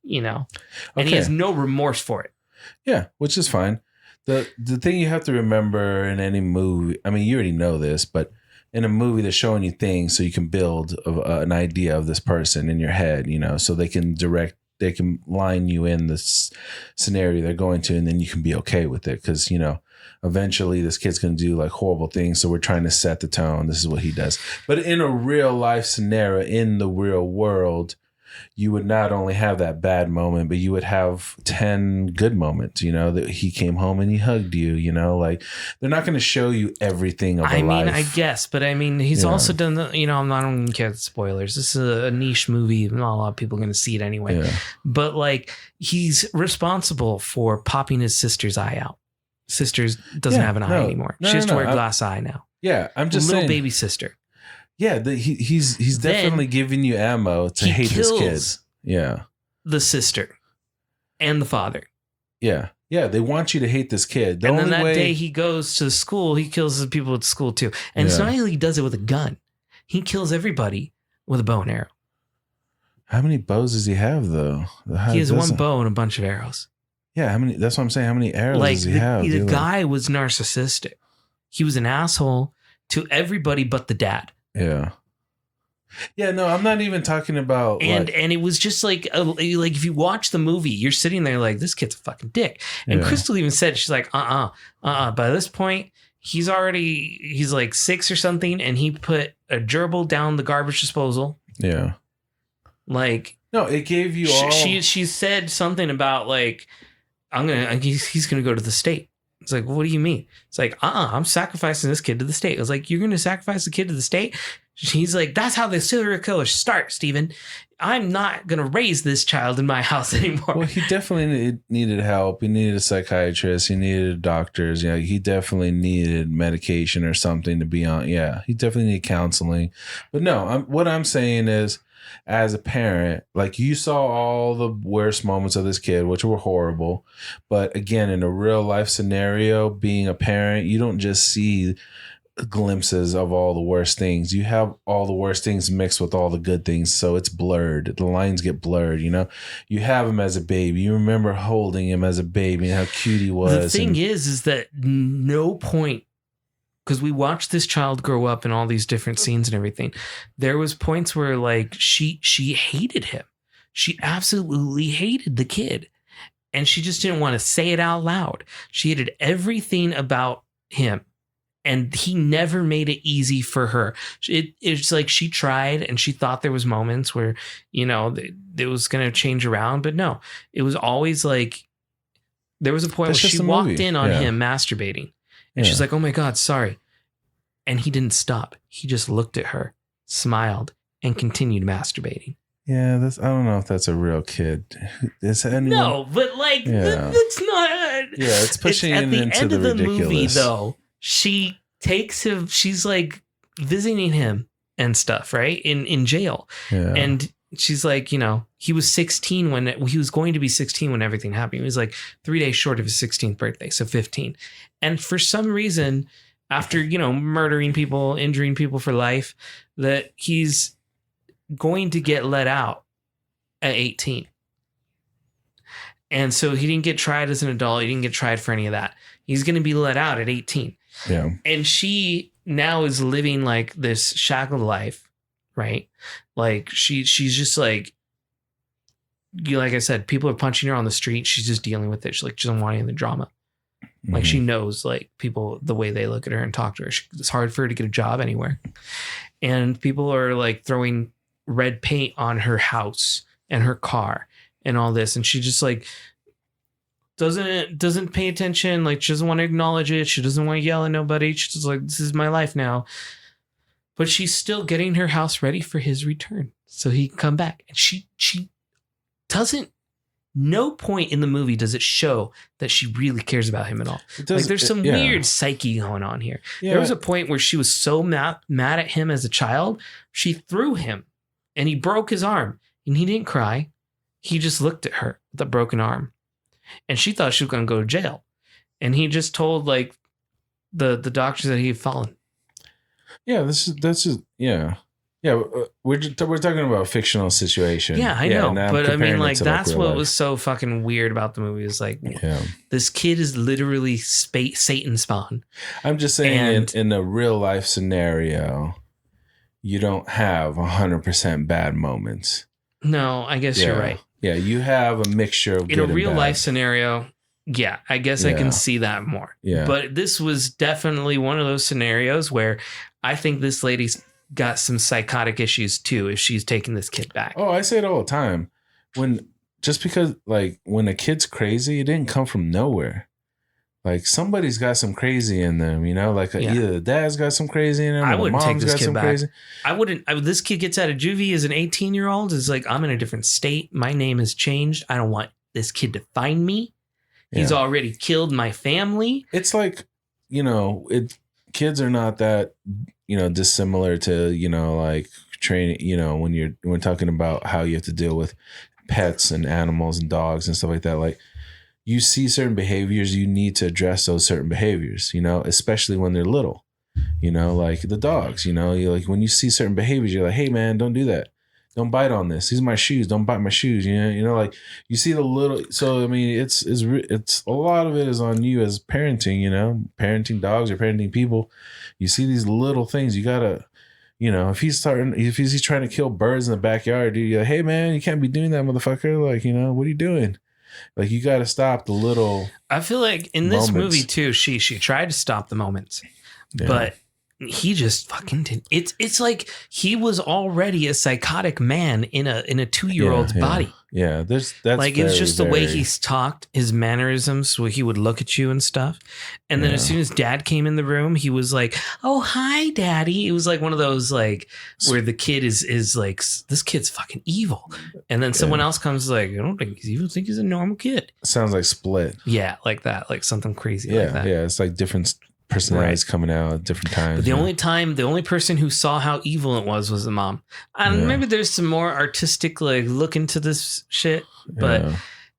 S1: you know, and he has no remorse for it.
S2: Yeah, which is fine. The thing you have to remember in any movie, I mean, you already know this, but in a movie, they're showing you things so you can build an idea of this person in your head, you know, so they can line you in this scenario they're going to, and then you can be okay with it. Cause you know, eventually this kid's going to do like horrible things. So we're trying to set the tone. This is what he does. But in a real life scenario, in the real world, you would not only have that bad moment, but you would have 10 good moments, you know, that he came home and he hugged you, you know, like they're not going to show you everything of a life.
S1: I mean, I guess, but I mean, he's also done, you know, I don't even care the spoilers. This is a niche movie. Not a lot of people are going to see it anyway, but like he's responsible for popping his sister's eye out. Sister's doesn't have an eye anymore. She has to wear a glass eye now.
S2: Yeah. I'm just saying.
S1: Little baby sister.
S2: Yeah, he's definitely giving you ammo to hate this kid. Yeah.
S1: The sister and the father.
S2: Yeah. Yeah, they want you to hate this kid.
S1: And then that day he goes to school, he kills the people at school too. And it's not only he does it with a gun. He kills everybody with a bow and arrow.
S2: How many bows does he have, though?
S1: He has one bow and a bunch of arrows.
S2: Yeah, how many? That's what I'm saying. How many arrows does he have?
S1: The guy was narcissistic. He was an asshole to everybody but the dad.
S2: Yeah. Yeah, no, I'm not even talking about.
S1: And it was just like if you watch the movie, you're sitting there like, this kid's a fucking dick. And Crystal even said, she's like, by this point, he's like 6 or something, and he put a gerbil down the garbage disposal.
S2: Yeah.
S1: Like,
S2: no, it gave you all.
S1: She said something about like, he's gonna go to the state. It's like, what do you mean? It's like, I'm sacrificing this kid to the state. I was like, you're gonna sacrifice the kid to the state? He's like, that's how the serial killers start, Steven. I'm not gonna raise this child in my house anymore.
S2: Well, he definitely needed help. He needed a psychiatrist. He needed doctors. Yeah, he definitely needed medication or something to be on. Yeah, he definitely needed counseling. But no, what I'm saying is, as a parent, like, you saw all the worst moments of this kid, which were horrible. But again, in a real life scenario, being a parent, you don't just see glimpses of all the worst things. You have all the worst things mixed with all the good things, so it's blurred. The lines get blurred. You have him as a baby. You remember holding him as a baby and how cute he was.
S1: The thing is that no point, because we watched this child grow up in all these different scenes and everything, there was points where like she hated him. She absolutely hated the kid, and she just didn't want to say it out loud. She hated everything about him. And he never made it easy for her. It's like she tried, and she thought there was moments where, it was going to change around. But no, it was always like, there was a point where she walked in on him masturbating. And she's like, oh my God, sorry. And he didn't stop. He just looked at her, smiled, and continued masturbating.
S2: Yeah, I don't know if that's a real kid.
S1: No, but like, that's not.
S2: Yeah, it's pushing him into the ridiculous. At the end of the movie,
S1: though, she takes him, she's like visiting him and stuff, right? In jail. Yeah. And she's like, he was 16 when he was going to be 16 when everything happened. He was like 3 days short of his 16th birthday. So 15. And for some reason, after, murdering people, injuring people for life, that he's going to get let out at 18. And so he didn't get tried as an adult. He didn't get tried for any of that. He's going to be let out at 18.
S2: Yeah.
S1: And she now is living like this shackled life, right? Like she's just like I said, people are punching her on the street. She's just dealing with it. She doesn't want any of the drama. Mm-hmm. Like she knows like people, the way they look at her and talk to her. It's hard for her to get a job anywhere. And people are like throwing red paint on her house and her car and all this. And she just like doesn't pay attention. Like she doesn't want to acknowledge it. She doesn't want to yell at nobody. She's just like, this is my life now. But she's still getting her house ready for his return, so he can come back. And she doesn't. No point in the movie does it show that she really cares about him at all. Like there's some weird psyche going on here. Yeah. There was a point where she was so mad at him as a child, she threw him, and he broke his arm, and he didn't cry. He just looked at her with a broken arm. And she thought she was going to go to jail. And he just told like the doctors that he had fallen.
S2: Yeah, that's just we're talking about a fictional situation.
S1: Yeah, I know. But I mean, like, that's what was so fucking weird about the movie. Is like, this kid is literally Satan spawn.
S2: I'm just saying, in a real life scenario, you don't have 100% bad moments.
S1: No, I guess you're right.
S2: Yeah, you have a mixture of good and bad. In a real life
S1: scenario, yeah, I guess I can see that more.
S2: Yeah.
S1: But this was definitely one of those scenarios where I think this lady's got some psychotic issues too if she's taking this kid back.
S2: Oh, I say it all the time. When a kid's crazy, it didn't come from nowhere. Like somebody's got some crazy in them, either the dad's got some crazy in him, or the mom's got some crazy.
S1: I wouldn't. This kid gets out of juvie as an 18-year-old. Is like, I'm in a different state. My name has changed. I don't want this kid to find me. He's already killed my family.
S2: It's like, kids are not that, dissimilar to, like training, when we're talking about how you have to deal with pets and animals and dogs and stuff like that. Like, you see certain behaviors, you need to address those certain behaviors, you know, especially when they're little, you know, like the dogs, you know, you're like, when you see certain behaviors, you're like, hey man, don't do that. Don't bite on this. These are my shoes. Don't bite my shoes. You know, like you see the little, so, I mean, it's a lot of it is on you as parenting, you know, parenting dogs or parenting people. You see these little things, you gotta, you know, if he's trying to kill birds in the backyard, dude, you're like, hey man, you can't be doing that, motherfucker. Like, you know, what are you doing? Like, you got to stop the little.
S1: I feel like in this movie too, she tried to stop the moments, but he just fucking didn't. It's like he was already a psychotic man in a 2-year-old's body.
S2: Yeah, that's
S1: like it's just the way he's talked, his mannerisms, where he would look at you and stuff. And then as soon as dad came in the room, he was like, "Oh, hi, daddy." It was like one of those like where the kid is like, "This kid's fucking evil," and then someone else comes like, "I don't think he's evil. I think he's a normal kid."
S2: Sounds like Split.
S1: Yeah, like that, like something crazy. Like that.
S2: Yeah, it's like different personalities coming out at different times.
S1: But the only person who saw how evil it was the mom. And maybe there's some more artistic like look into this shit. But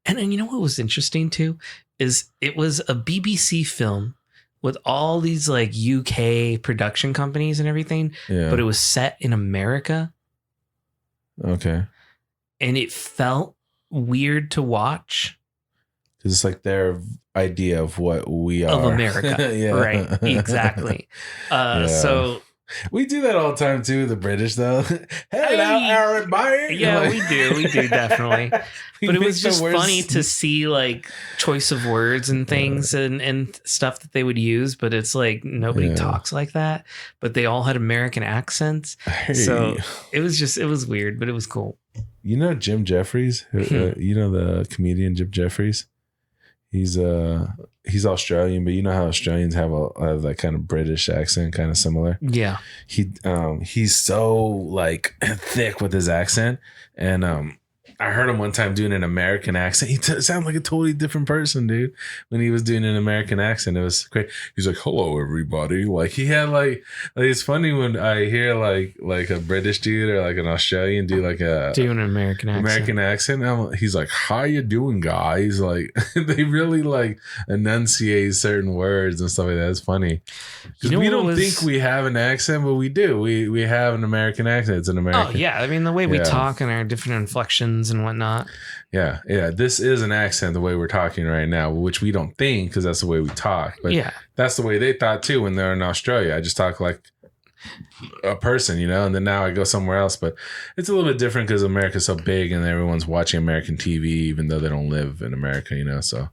S1: and you know what was interesting too is it was a BBC film with all these like UK production companies and everything, but it was set in America.
S2: Okay.
S1: And it felt weird to watch.
S2: Because it's like their idea of what we are.
S1: Of America. Right. Exactly. So
S2: we do that all the time too, the British though. Hello, everybody.
S1: Yeah, like, we do definitely. But it was just funny to see like choice of words and things and stuff that they would use, but it's like nobody talks like that. But they all had American accents. Hey. So it was weird, but it was cool.
S2: You know Jim Jeffries? You know the comedian Jim Jeffries? He's Australian, but you know how Australians have that kind of British accent, kind of similar.
S1: Yeah.
S2: He's so like thick with his accent, and I heard him one time doing an American accent. He sounded like a totally different person, dude. When he was doing an American accent, it was great. He's like, "Hello, everybody." Like he had like it's funny when I hear like a British dude or like an Australian do like
S1: doing an American
S2: accent. He's like, "How you doing, guys?" Like they really like enunciate certain words and stuff like that. It's funny because we don't think we have an accent, but we do. We have an American accent. It's an American.
S1: Oh yeah, I mean the way we talk and our different inflections and whatnot.
S2: Yeah. This is an accent the way we're talking right now, which we don't think because that's the way we talk. But that's the way they thought too when they're in Australia. I just talk like a person, you know, and then now I go somewhere else. But it's a little bit different because America's so big and everyone's watching American TV, even though they don't live in America, you know. So,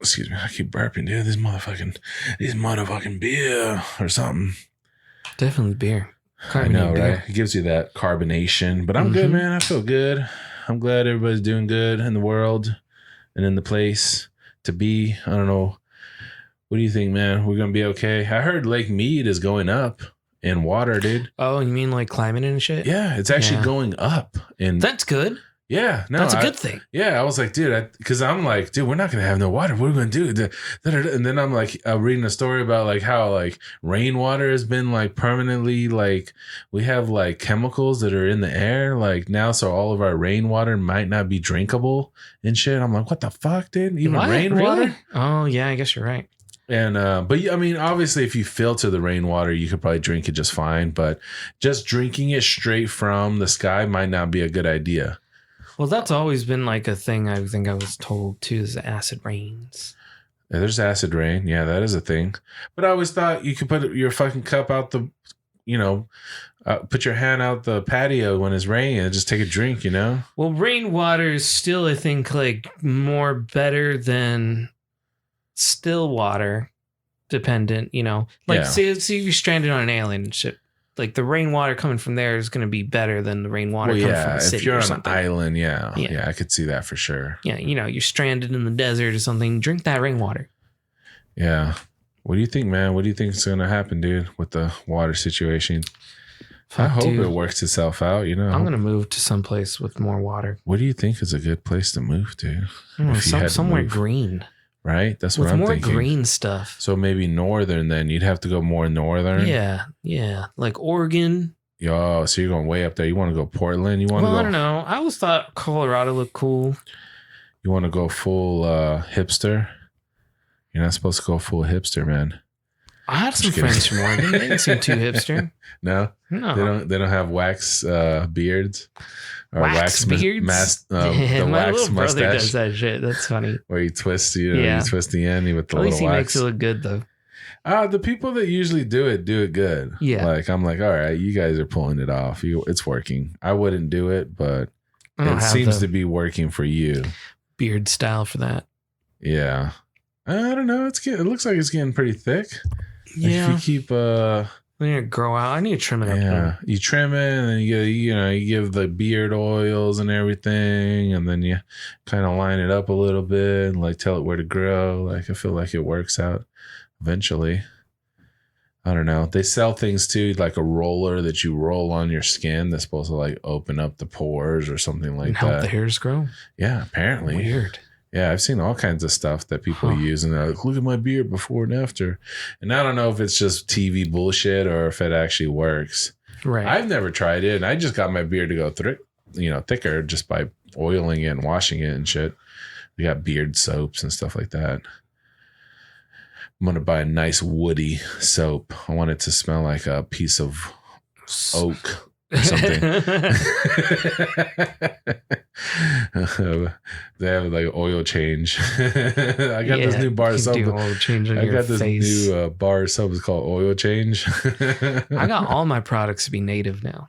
S2: excuse me, I keep burping, dude. These motherfucking beer or something.
S1: Definitely beer.
S2: I know, right? It gives you that carbonation. But I'm good, man. I feel good. I'm glad everybody's doing good in the world and in the place to be. I don't know. What do you think, man? We're going to be okay? I heard Lake Mead is going up in water, dude.
S1: Oh, you mean like climate and shit?
S2: Yeah, it's actually going up.
S1: That's good.
S2: Yeah, no,
S1: that's a good thing.
S2: Yeah, I was like, dude, because I'm like, dude, we're not gonna have no water. What are we gonna do? And then I'm like, reading a story about like how like rainwater has been like permanently like we have like chemicals that are in the air like now, so all of our rainwater might not be drinkable and shit. I'm like, what the fuck, dude? Even rainwater?
S1: Really? Oh yeah, I guess you're right.
S2: And but I mean, obviously, if you filter the rainwater, you could probably drink it just fine. But just drinking it straight from the sky might not be a good idea.
S1: Well, that's always been like a thing I think I was told too, is acid rains.
S2: Yeah, there's acid rain. Yeah, that is a thing. But I always thought you could put your fucking cup out the, you know, put your hand out the patio when it's raining and just take a drink, you know?
S1: Well, rainwater is still, I think, like more better than still water dependent, you know? Like, say you're stranded on an alien ship. Like the rainwater coming from there is going to be better than the rainwater coming from the city.
S2: If you're on an island, yeah, I could see that for sure.
S1: Yeah, you know, you're stranded in the desert or something. Drink that rainwater.
S2: Yeah. What do you think, man? What do you think is going to happen, dude, with the water situation? I hope it works itself out, you know.
S1: I'm going to move to someplace with more water.
S2: What do you think is a good place to move to?
S1: Somewhere green.
S2: Right? That's what I'm thinking.
S1: With more green stuff.
S2: So maybe northern then. You'd have to go more northern.
S1: Yeah. Like Oregon.
S2: Yo, so you're going way up there. You want to go Portland? I
S1: don't know. I always thought Colorado looked cool.
S2: You want to go full hipster? You're not supposed to go full hipster, man.
S1: I had some friends from Oregon. They didn't seem too hipster.
S2: No, They don't have wax beards or
S1: wax beards.
S2: The
S1: my
S2: wax
S1: little
S2: mustache.
S1: brother does that shit. That's funny.
S2: Where you twist, you twist the end with the
S1: At
S2: little
S1: least he
S2: wax.
S1: makes it look good though.
S2: The people that usually do it good.
S1: Yeah.
S2: Like I'm like, all right, you guys are pulling it off. It's working. I wouldn't do it, but it seems to be working for you.
S1: Beard style for that.
S2: Yeah. I don't know. It looks like it's getting pretty thick.
S1: Yeah.
S2: Like if you keep
S1: I need to grow out. I need to trim it up.
S2: Yeah. You trim it and then you give the beard oils and everything, and then you kind of line it up a little bit and like tell it where to grow. Like I feel like it works out eventually. I don't know. They sell things too, like a roller that you roll on your skin that's supposed to like open up the pores or something like
S1: and
S2: that.
S1: help the hairs grow.
S2: Yeah, apparently.
S1: Weird.
S2: Yeah, I've seen all kinds of stuff that people use, and they're like, look at my beard before and after. And I don't know if it's just TV bullshit or if it actually works.
S1: Right.
S2: I've never tried it, and I just got my beard to go thicker just by oiling it and washing it and shit. We got beard soaps and stuff like that. I'm going to buy a nice woody soap. I want it to smell like a piece of oak. Or something. They have like oil change. I got this new bar soap. I got this new bar soap. It's called Oil Change.
S1: I got all my products to be native now.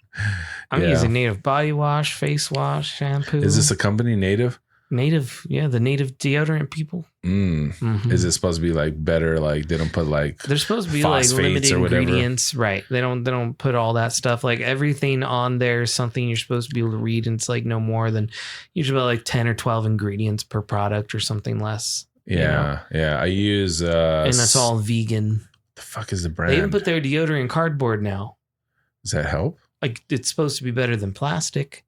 S1: I'm using native body wash, face wash, shampoo.
S2: Is this a company, Native?
S1: Native, the native deodorant people.
S2: Mm-hmm. Is it supposed to be like better? Like they don't put like
S1: they're supposed to be like limited ingredients, right? They don't put all that stuff. Like everything on there is something you're supposed to be able to read, and it's like no more than usually about like 10 or 12 ingredients per product or something less.
S2: Yeah. I use
S1: and that's all vegan.
S2: The fuck is the brand?
S1: They even put their deodorant in cardboard now.
S2: Does that help?
S1: Like it's supposed to be better than plastic.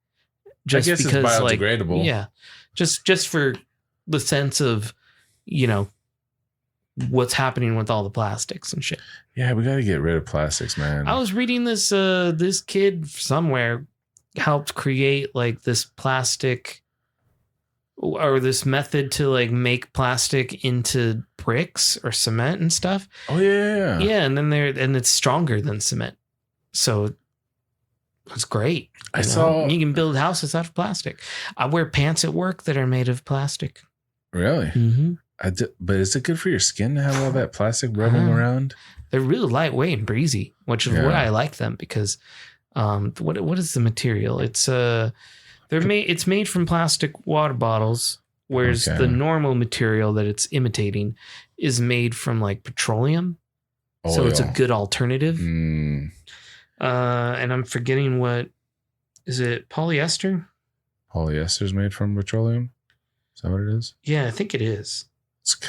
S2: Just because it's biodegradable.
S1: Like, just for the sense of, what's happening with all the plastics and shit.
S2: Yeah, we got to get rid of plastics, man.
S1: I was reading this, this kid somewhere helped create like this plastic or this method to like make plastic into bricks or cement and stuff.
S2: Oh yeah.
S1: Yeah. And then it's stronger than cement. So it's great.
S2: I saw
S1: you can build houses out of plastic. I wear pants at work that are made of plastic.
S2: Really?
S1: Mm-hmm.
S2: But is it good for your skin to have all that plastic rubbing around?
S1: They're really lightweight and breezy, which is why I like them because what is the material? It's it's made from plastic water bottles, whereas the normal material that it's imitating is made from like petroleum. Oil. So it's a good alternative.
S2: Mm.
S1: And I'm forgetting is it polyester?
S2: Polyester's made from petroleum? Is that what it is?
S1: Yeah, I think it is.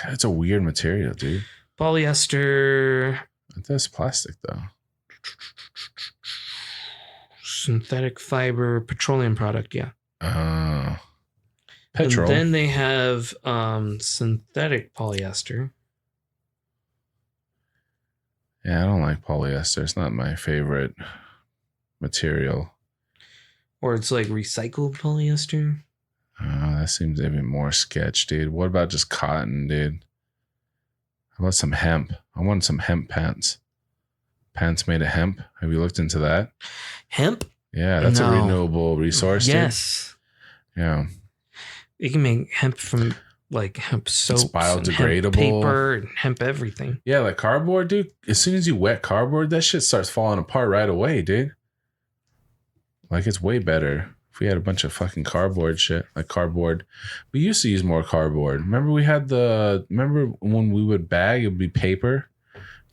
S2: It's a weird material, dude.
S1: Polyester.
S2: That's plastic, though.
S1: Synthetic fiber petroleum product, yeah.
S2: Petrol.
S1: And then they have synthetic polyester.
S2: Yeah, I don't like polyester. It's not my favorite material.
S1: Or it's like recycled polyester.
S2: That seems even more sketch, dude. What about just cotton, dude? How about some hemp? I want some hemp pants. Pants made of hemp. Have you looked into that?
S1: Hemp?
S2: Yeah, that's a renewable resource.
S1: Yes.
S2: Dude. Yeah.
S1: You can make hemp from like hemp soap.
S2: It's biodegradable.
S1: Hemp paper and hemp everything.
S2: Yeah, like cardboard, dude. As soon as you wet cardboard, that shit starts falling apart right away, dude. Like it's way better. If we had a bunch of fucking cardboard shit, like cardboard. We used to use more cardboard. Remember when we would bag, it would be paper,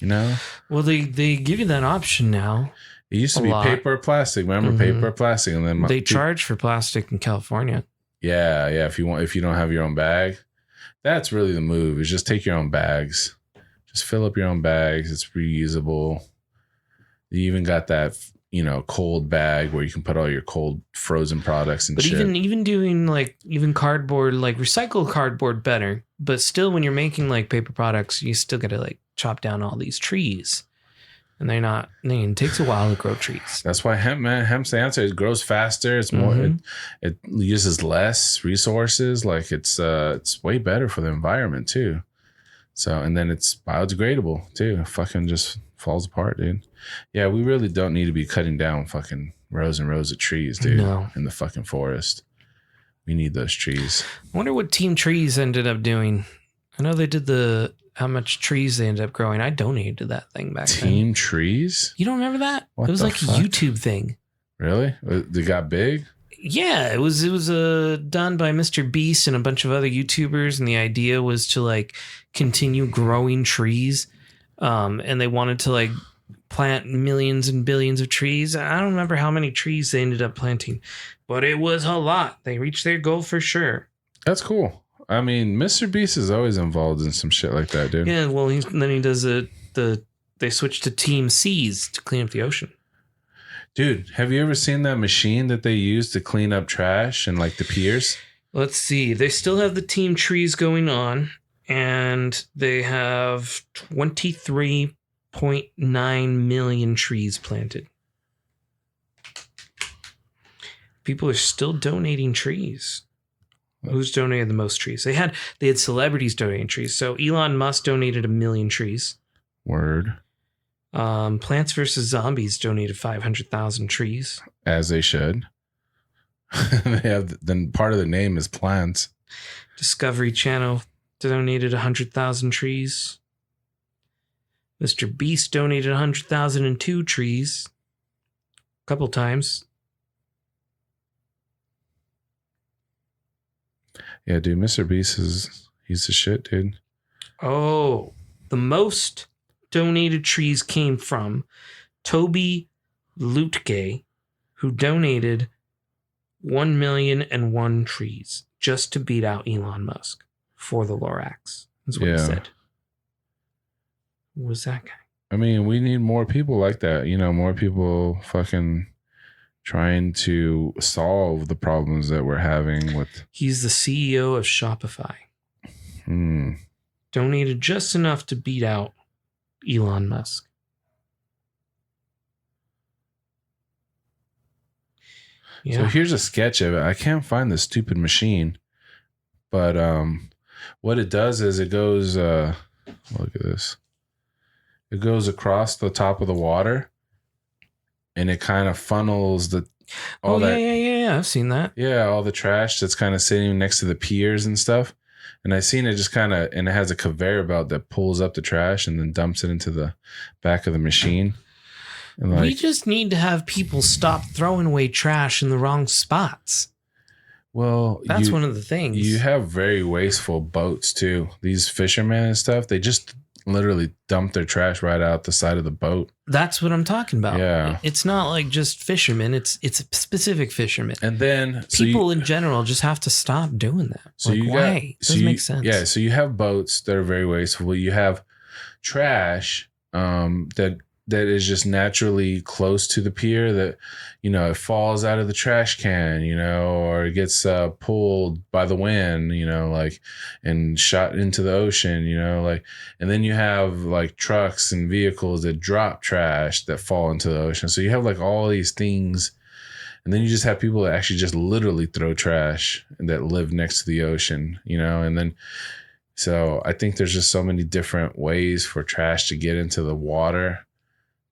S2: Well, they give you that option now. It used to be paper or plastic. Remember paper or plastic? And then
S1: they charge for plastic in California.
S2: Yeah. If you don't have your own bag, that's really the move is just take your own bags. Just fill up your own bags. It's reusable. You even got that, cold bag where you can put all your cold frozen products and shit.
S1: But even doing like even cardboard, like recycled cardboard better, but still when you're making like paper products, you still got to like chop down all these trees And they're not. It takes a while to grow trees.
S2: That's why hemp, man. Hemp's the answer. It grows faster. It's more. It uses less resources. Like it's way better for the environment too. So, and then it's biodegradable too. It fucking just falls apart, dude. Yeah, we really don't need to be cutting down fucking rows and rows of trees, dude.
S1: No.
S2: In the fucking forest. We need those trees.
S1: I wonder what Team Trees ended up doing. I know they did how much trees they ended up growing. I donated to that thing back then.
S2: Team Trees?
S1: You don't remember that?
S2: What
S1: it was like
S2: fuck?
S1: a YouTube thing.
S2: Really? They got big?
S1: Yeah, it was done by Mr. Beast and a bunch of other YouTubers, and the idea was to like continue growing trees, and they wanted to like plant millions and billions of trees. I don't remember how many trees they ended up planting, but it was a lot. They reached their goal for sure.
S2: That's cool. I mean, Mr. Beast is always involved in some shit like that, dude.
S1: Yeah, well, then he does they switched to Team Seas to clean up the ocean.
S2: Dude, have you ever seen that machine that they use to clean up trash and like the piers?
S1: Let's see. They still have the Team Trees going on, and they have 23.9 million trees planted. People are still donating trees. Who's donated the most trees? They had celebrities donating trees. So Elon Musk donated 1 million trees.
S2: Word.
S1: Plants vs. Zombies donated 500,000 trees.
S2: As they should. Then part of the name is plants.
S1: Discovery Channel donated 100,000 trees. Mr. Beast donated 100,002 trees. A couple times.
S2: Yeah, dude, Mr. Beast he's the shit, dude.
S1: Oh, the most donated trees came from Toby Lutke, who donated 1,000,001 trees just to beat out Elon Musk for the Lorax. That's what he said. Who was that guy?
S2: I mean, we need more people like that. You know, more people fucking trying to solve the problems that we're having with.
S1: He's the CEO of Shopify. Donated just enough to beat out Elon Musk. Yeah.
S2: So here's a sketch of it. I can't find the stupid machine, but what it does is it goes. Look at this. It goes across the top of the water, and it kind of funnels all that.
S1: Yeah. I've seen that.
S2: Yeah, all the trash that's kind of sitting next to the piers and stuff. And I've seen it just kind of, and it has a conveyor belt that pulls up the trash and then dumps it into the back of the machine. And
S1: we just need to have people stop throwing away trash in the wrong spots.
S2: Well,
S1: that's one of the things.
S2: You have very wasteful boats too. These fishermen and stuff, they just literally dump their trash right out the side of the boat.
S1: That's what I'm talking about.
S2: Yeah.
S1: It's not like just fishermen. It's specific fishermen.
S2: And then
S1: people in general just have to stop doing that.
S2: So
S1: like, why? It doesn't make sense.
S2: Yeah. So you have boats that are very wasteful. You have trash that is just naturally close to the pier that, you know, it falls out of the trash can, you know, or it gets pulled by the wind, you know, like, and shot into the ocean, you know, like, and then you have like trucks and vehicles that drop trash that fall into the ocean. So you have like all these things, and then you just have people that actually just literally throw trash that live next to the ocean, you know, and then, so I think there's just so many different ways for trash to get into the water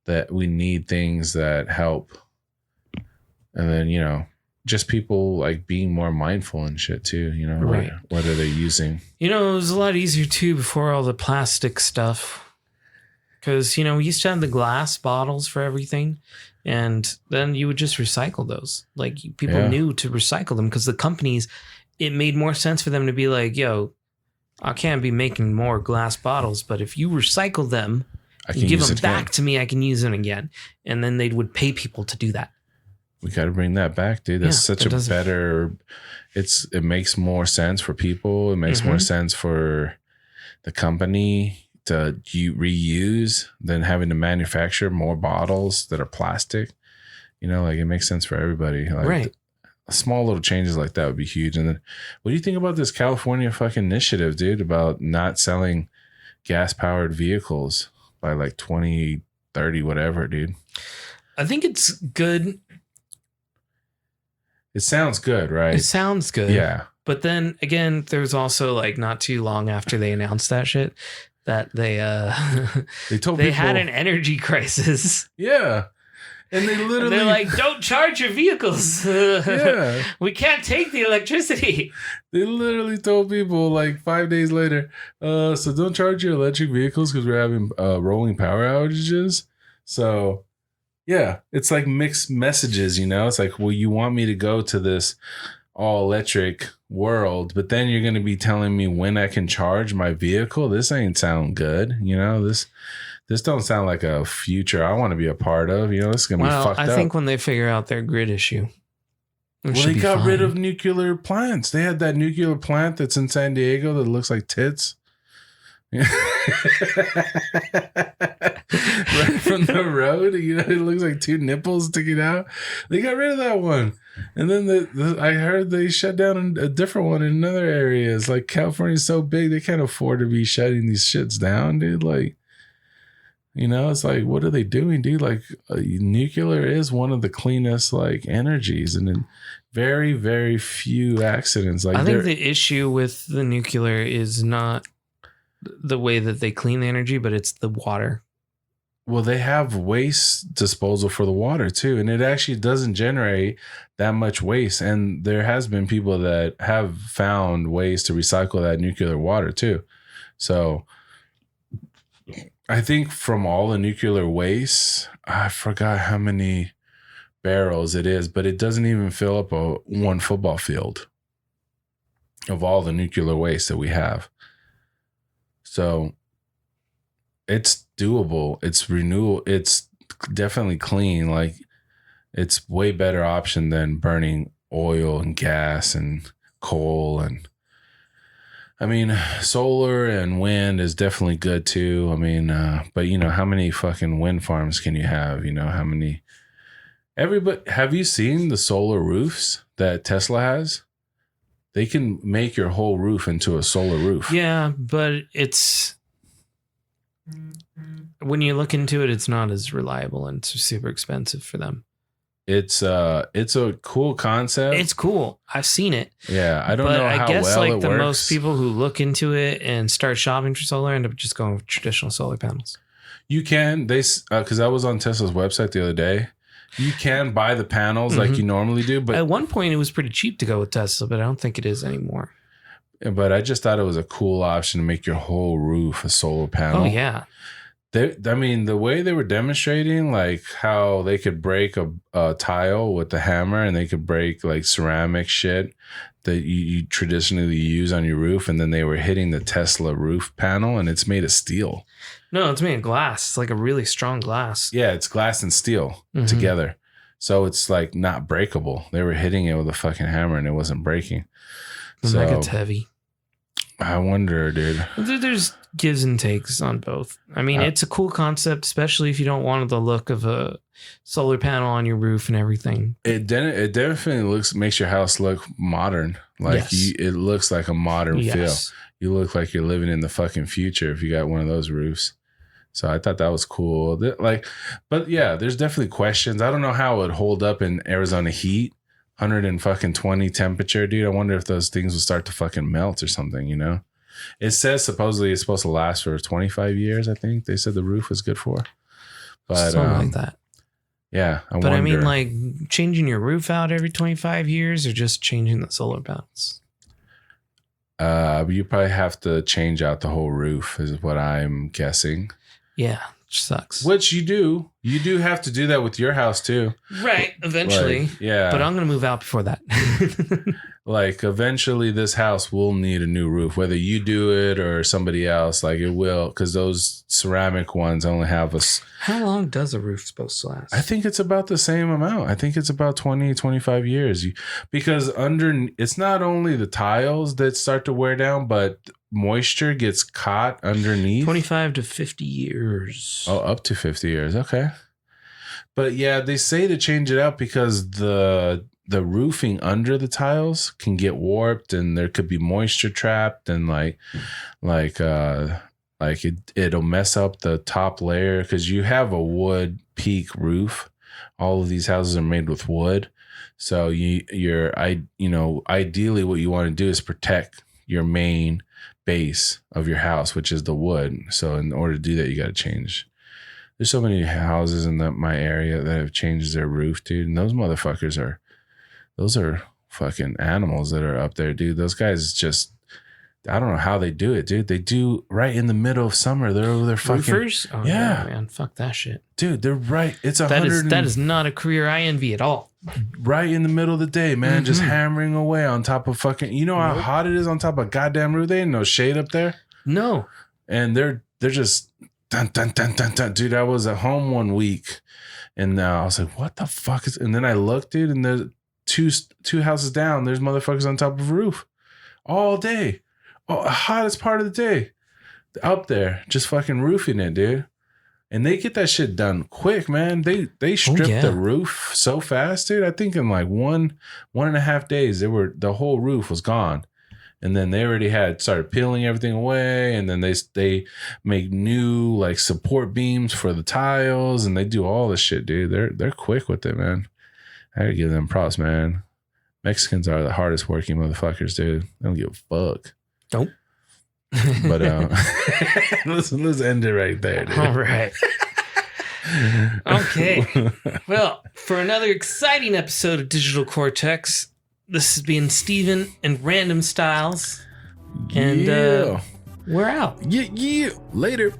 S2: that we need things that help. And then, you know, just people like being more mindful and shit too, you know,
S1: right.
S2: What are they using?
S1: You know, it was a lot easier too before all the plastic stuff. Because, you know, we used to have the glass bottles for everything. And then you would just recycle those. Like people knew to recycle them because the companies, it made more sense for them to be like, yo, I can't be making more glass bottles, but if you recycle them, you give them back to me, I can use them again. And then they would pay people to do that.
S2: We got to bring that back, dude. That's such a better, it makes more sense for people. It makes more sense for the company to reuse than having to manufacture more bottles that are plastic. You know, like it makes sense for everybody. Like,
S1: right.
S2: Small little changes like that would be huge. And then what do you think about this California fucking initiative, dude, about not selling gas powered vehicles by like 2030 30 whatever, dude.
S1: I think it's good.
S2: It sounds good, right?
S1: It sounds good.
S2: Yeah.
S1: But then again, there's also like not too long after they announced that shit that they
S2: told
S1: they
S2: people,
S1: had an energy crisis.
S2: Yeah. And they literally...
S1: they're like, don't charge your vehicles.
S2: Yeah.
S1: We can't take the electricity.
S2: They literally told people like 5 days later, so don't charge your electric vehicles because we're having rolling power outages. So, yeah, it's like mixed messages, you know? It's like, well, you want me to go to this all electric world, but then you're going to be telling me when I can charge my vehicle. This ain't sound good. You know, this don't sound like a future I want to be a part of. You know, this is going to be fucked up.
S1: I think when they figure out their grid issue.
S2: Well, they got rid of nuclear plants. They had that nuclear plant that's in San Diego that looks like tits. Right from the road, you know, it looks like two nipples sticking out. They got rid of that one, and then I heard they shut down a different one in another areas. Like California's so big, they can't afford to be shutting these shits down, dude. Like, you know, it's like, what are they doing, dude? Like, nuclear is one of the cleanest like energies, and then very, very few accidents. Like,
S1: I think the issue with the nuclear is not the way that they clean the energy, but it's the water.
S2: Well, they have waste disposal for the water too, and it actually doesn't generate that much waste. And there has been people that have found ways to recycle that nuclear water too. So I think from all the nuclear waste, I forgot how many barrels it is, but it doesn't even fill up one football field of all the nuclear waste that we have. So it's doable. It's renewable. It's definitely clean. Like, it's way better option than burning oil and gas and coal. And I mean, solar and wind is definitely good too. I mean, but you know, how many fucking wind farms can you have? You know, how many, have you seen the solar roofs that Tesla has? They can make your whole roof into a solar roof. Yeah,
S1: but it's, when you look into it, it's not as reliable and it's super expensive for them.
S2: It's a cool concept.
S1: It's cool. I've seen it.
S2: Yeah, I don't know how well it works. I guess like the
S1: most people who look into it and start shopping for solar end up just going with traditional solar panels.
S2: You can, because I was on Tesla's website the other day. You can buy the panels like you normally do, but
S1: at one point it was pretty cheap to go with Tesla, but I don't think it is anymore.
S2: But I just thought it was a cool option to make your whole roof a solar panel.
S1: Oh yeah.
S2: I mean, the way they were demonstrating, like how they could break a tile with the hammer, and they could break like ceramic shit that you traditionally use on your roof, and then they were hitting the Tesla roof panel, and it's made of steel.
S1: No, it's made of glass. It's like a really strong glass.
S2: Yeah, it's glass and steel together. So it's like not breakable. They were hitting it with a fucking hammer and it wasn't breaking.
S1: And that gets heavy.
S2: I wonder, dude.
S1: There's gives and takes on both. I mean, it's a cool concept, especially if you don't want the look of a solar panel on your roof and everything.
S2: It definitely makes your house look modern. Like it looks like a modern feel. You look like you're living in the fucking future if you got one of those roofs. So I thought that was cool. But yeah, there's definitely questions. I don't know how it would hold up in Arizona heat, 120 temperature, dude. I wonder if those things will start to fucking melt or something, you know? It says supposedly it's supposed to last for 25 years, I think. They said the roof was good for. But
S1: something like that.
S2: Yeah.
S1: But I mean, like changing your roof out every 25 years or just changing the solar panels?
S2: You probably have to change out the whole roof, is what I'm guessing.
S1: Yeah, which sucks.
S2: Which you do. You do have to do that with your house too.
S1: Right, eventually.
S2: Like, yeah.
S1: But I'm going to move out before that.
S2: Like, eventually this house will need a new roof, whether you do it or somebody else. Like, it will, because those ceramic ones only have us.
S1: How long does a roof supposed to last?
S2: I think it's about the same amount. I think it's about 20, 25 years. Because it's not only the tiles that start to wear down, but moisture gets caught underneath.
S1: 25 to 50 years.
S2: Oh, up to 50 years. Okay. But yeah, they say to change it out because the roofing under the tiles can get warped and there could be moisture trapped and like Like it'll mess up the top layer because you have a wood peak roof. All of these houses are made with wood. So ideally what you want to do is protect your main base of your house, which is the wood. So in order to do that, you got to change. There's so many houses in my area that have changed their roof, dude. And those motherfuckers those are fucking animals that are up there, dude. Those guys just, I don't know how they do it, dude. They do right in the middle of summer. They're over there fucking.
S1: Roofers? Oh, yeah, man. Fuck that shit.
S2: Dude, they're right. It's
S1: that is not a career I envy at all.
S2: Right in the middle of the day, man. Just hammering away on top of fucking. You know how hot it is on top of a goddamn roof? They ain't no shade up there.
S1: No.
S2: And they're just dun dun dun dun dun. Dude, I was at home one week, and I was like, "What the fuck is?" And then I looked, dude, and there's two houses down. There's motherfuckers on top of a roof all day. Oh, hottest part of the day up there, just fucking roofing it, dude. And they get that shit done quick, man. They stripped the roof so fast, dude. I think in like 1.5 days, the whole roof was gone. And then they already started peeling everything away. And then they make new like support beams for the tiles, and they do all this shit, dude. They're quick with it, man. I gotta give them props, man. Mexicans are the hardest working motherfuckers, dude. They don't give a fuck.
S1: Nope.
S2: But let's end it right there, dude.
S1: All right. Okay. Well, for another exciting episode of Digital Cortex, this has been Steven and Random Styles. And we're out.
S2: Yeah. Later.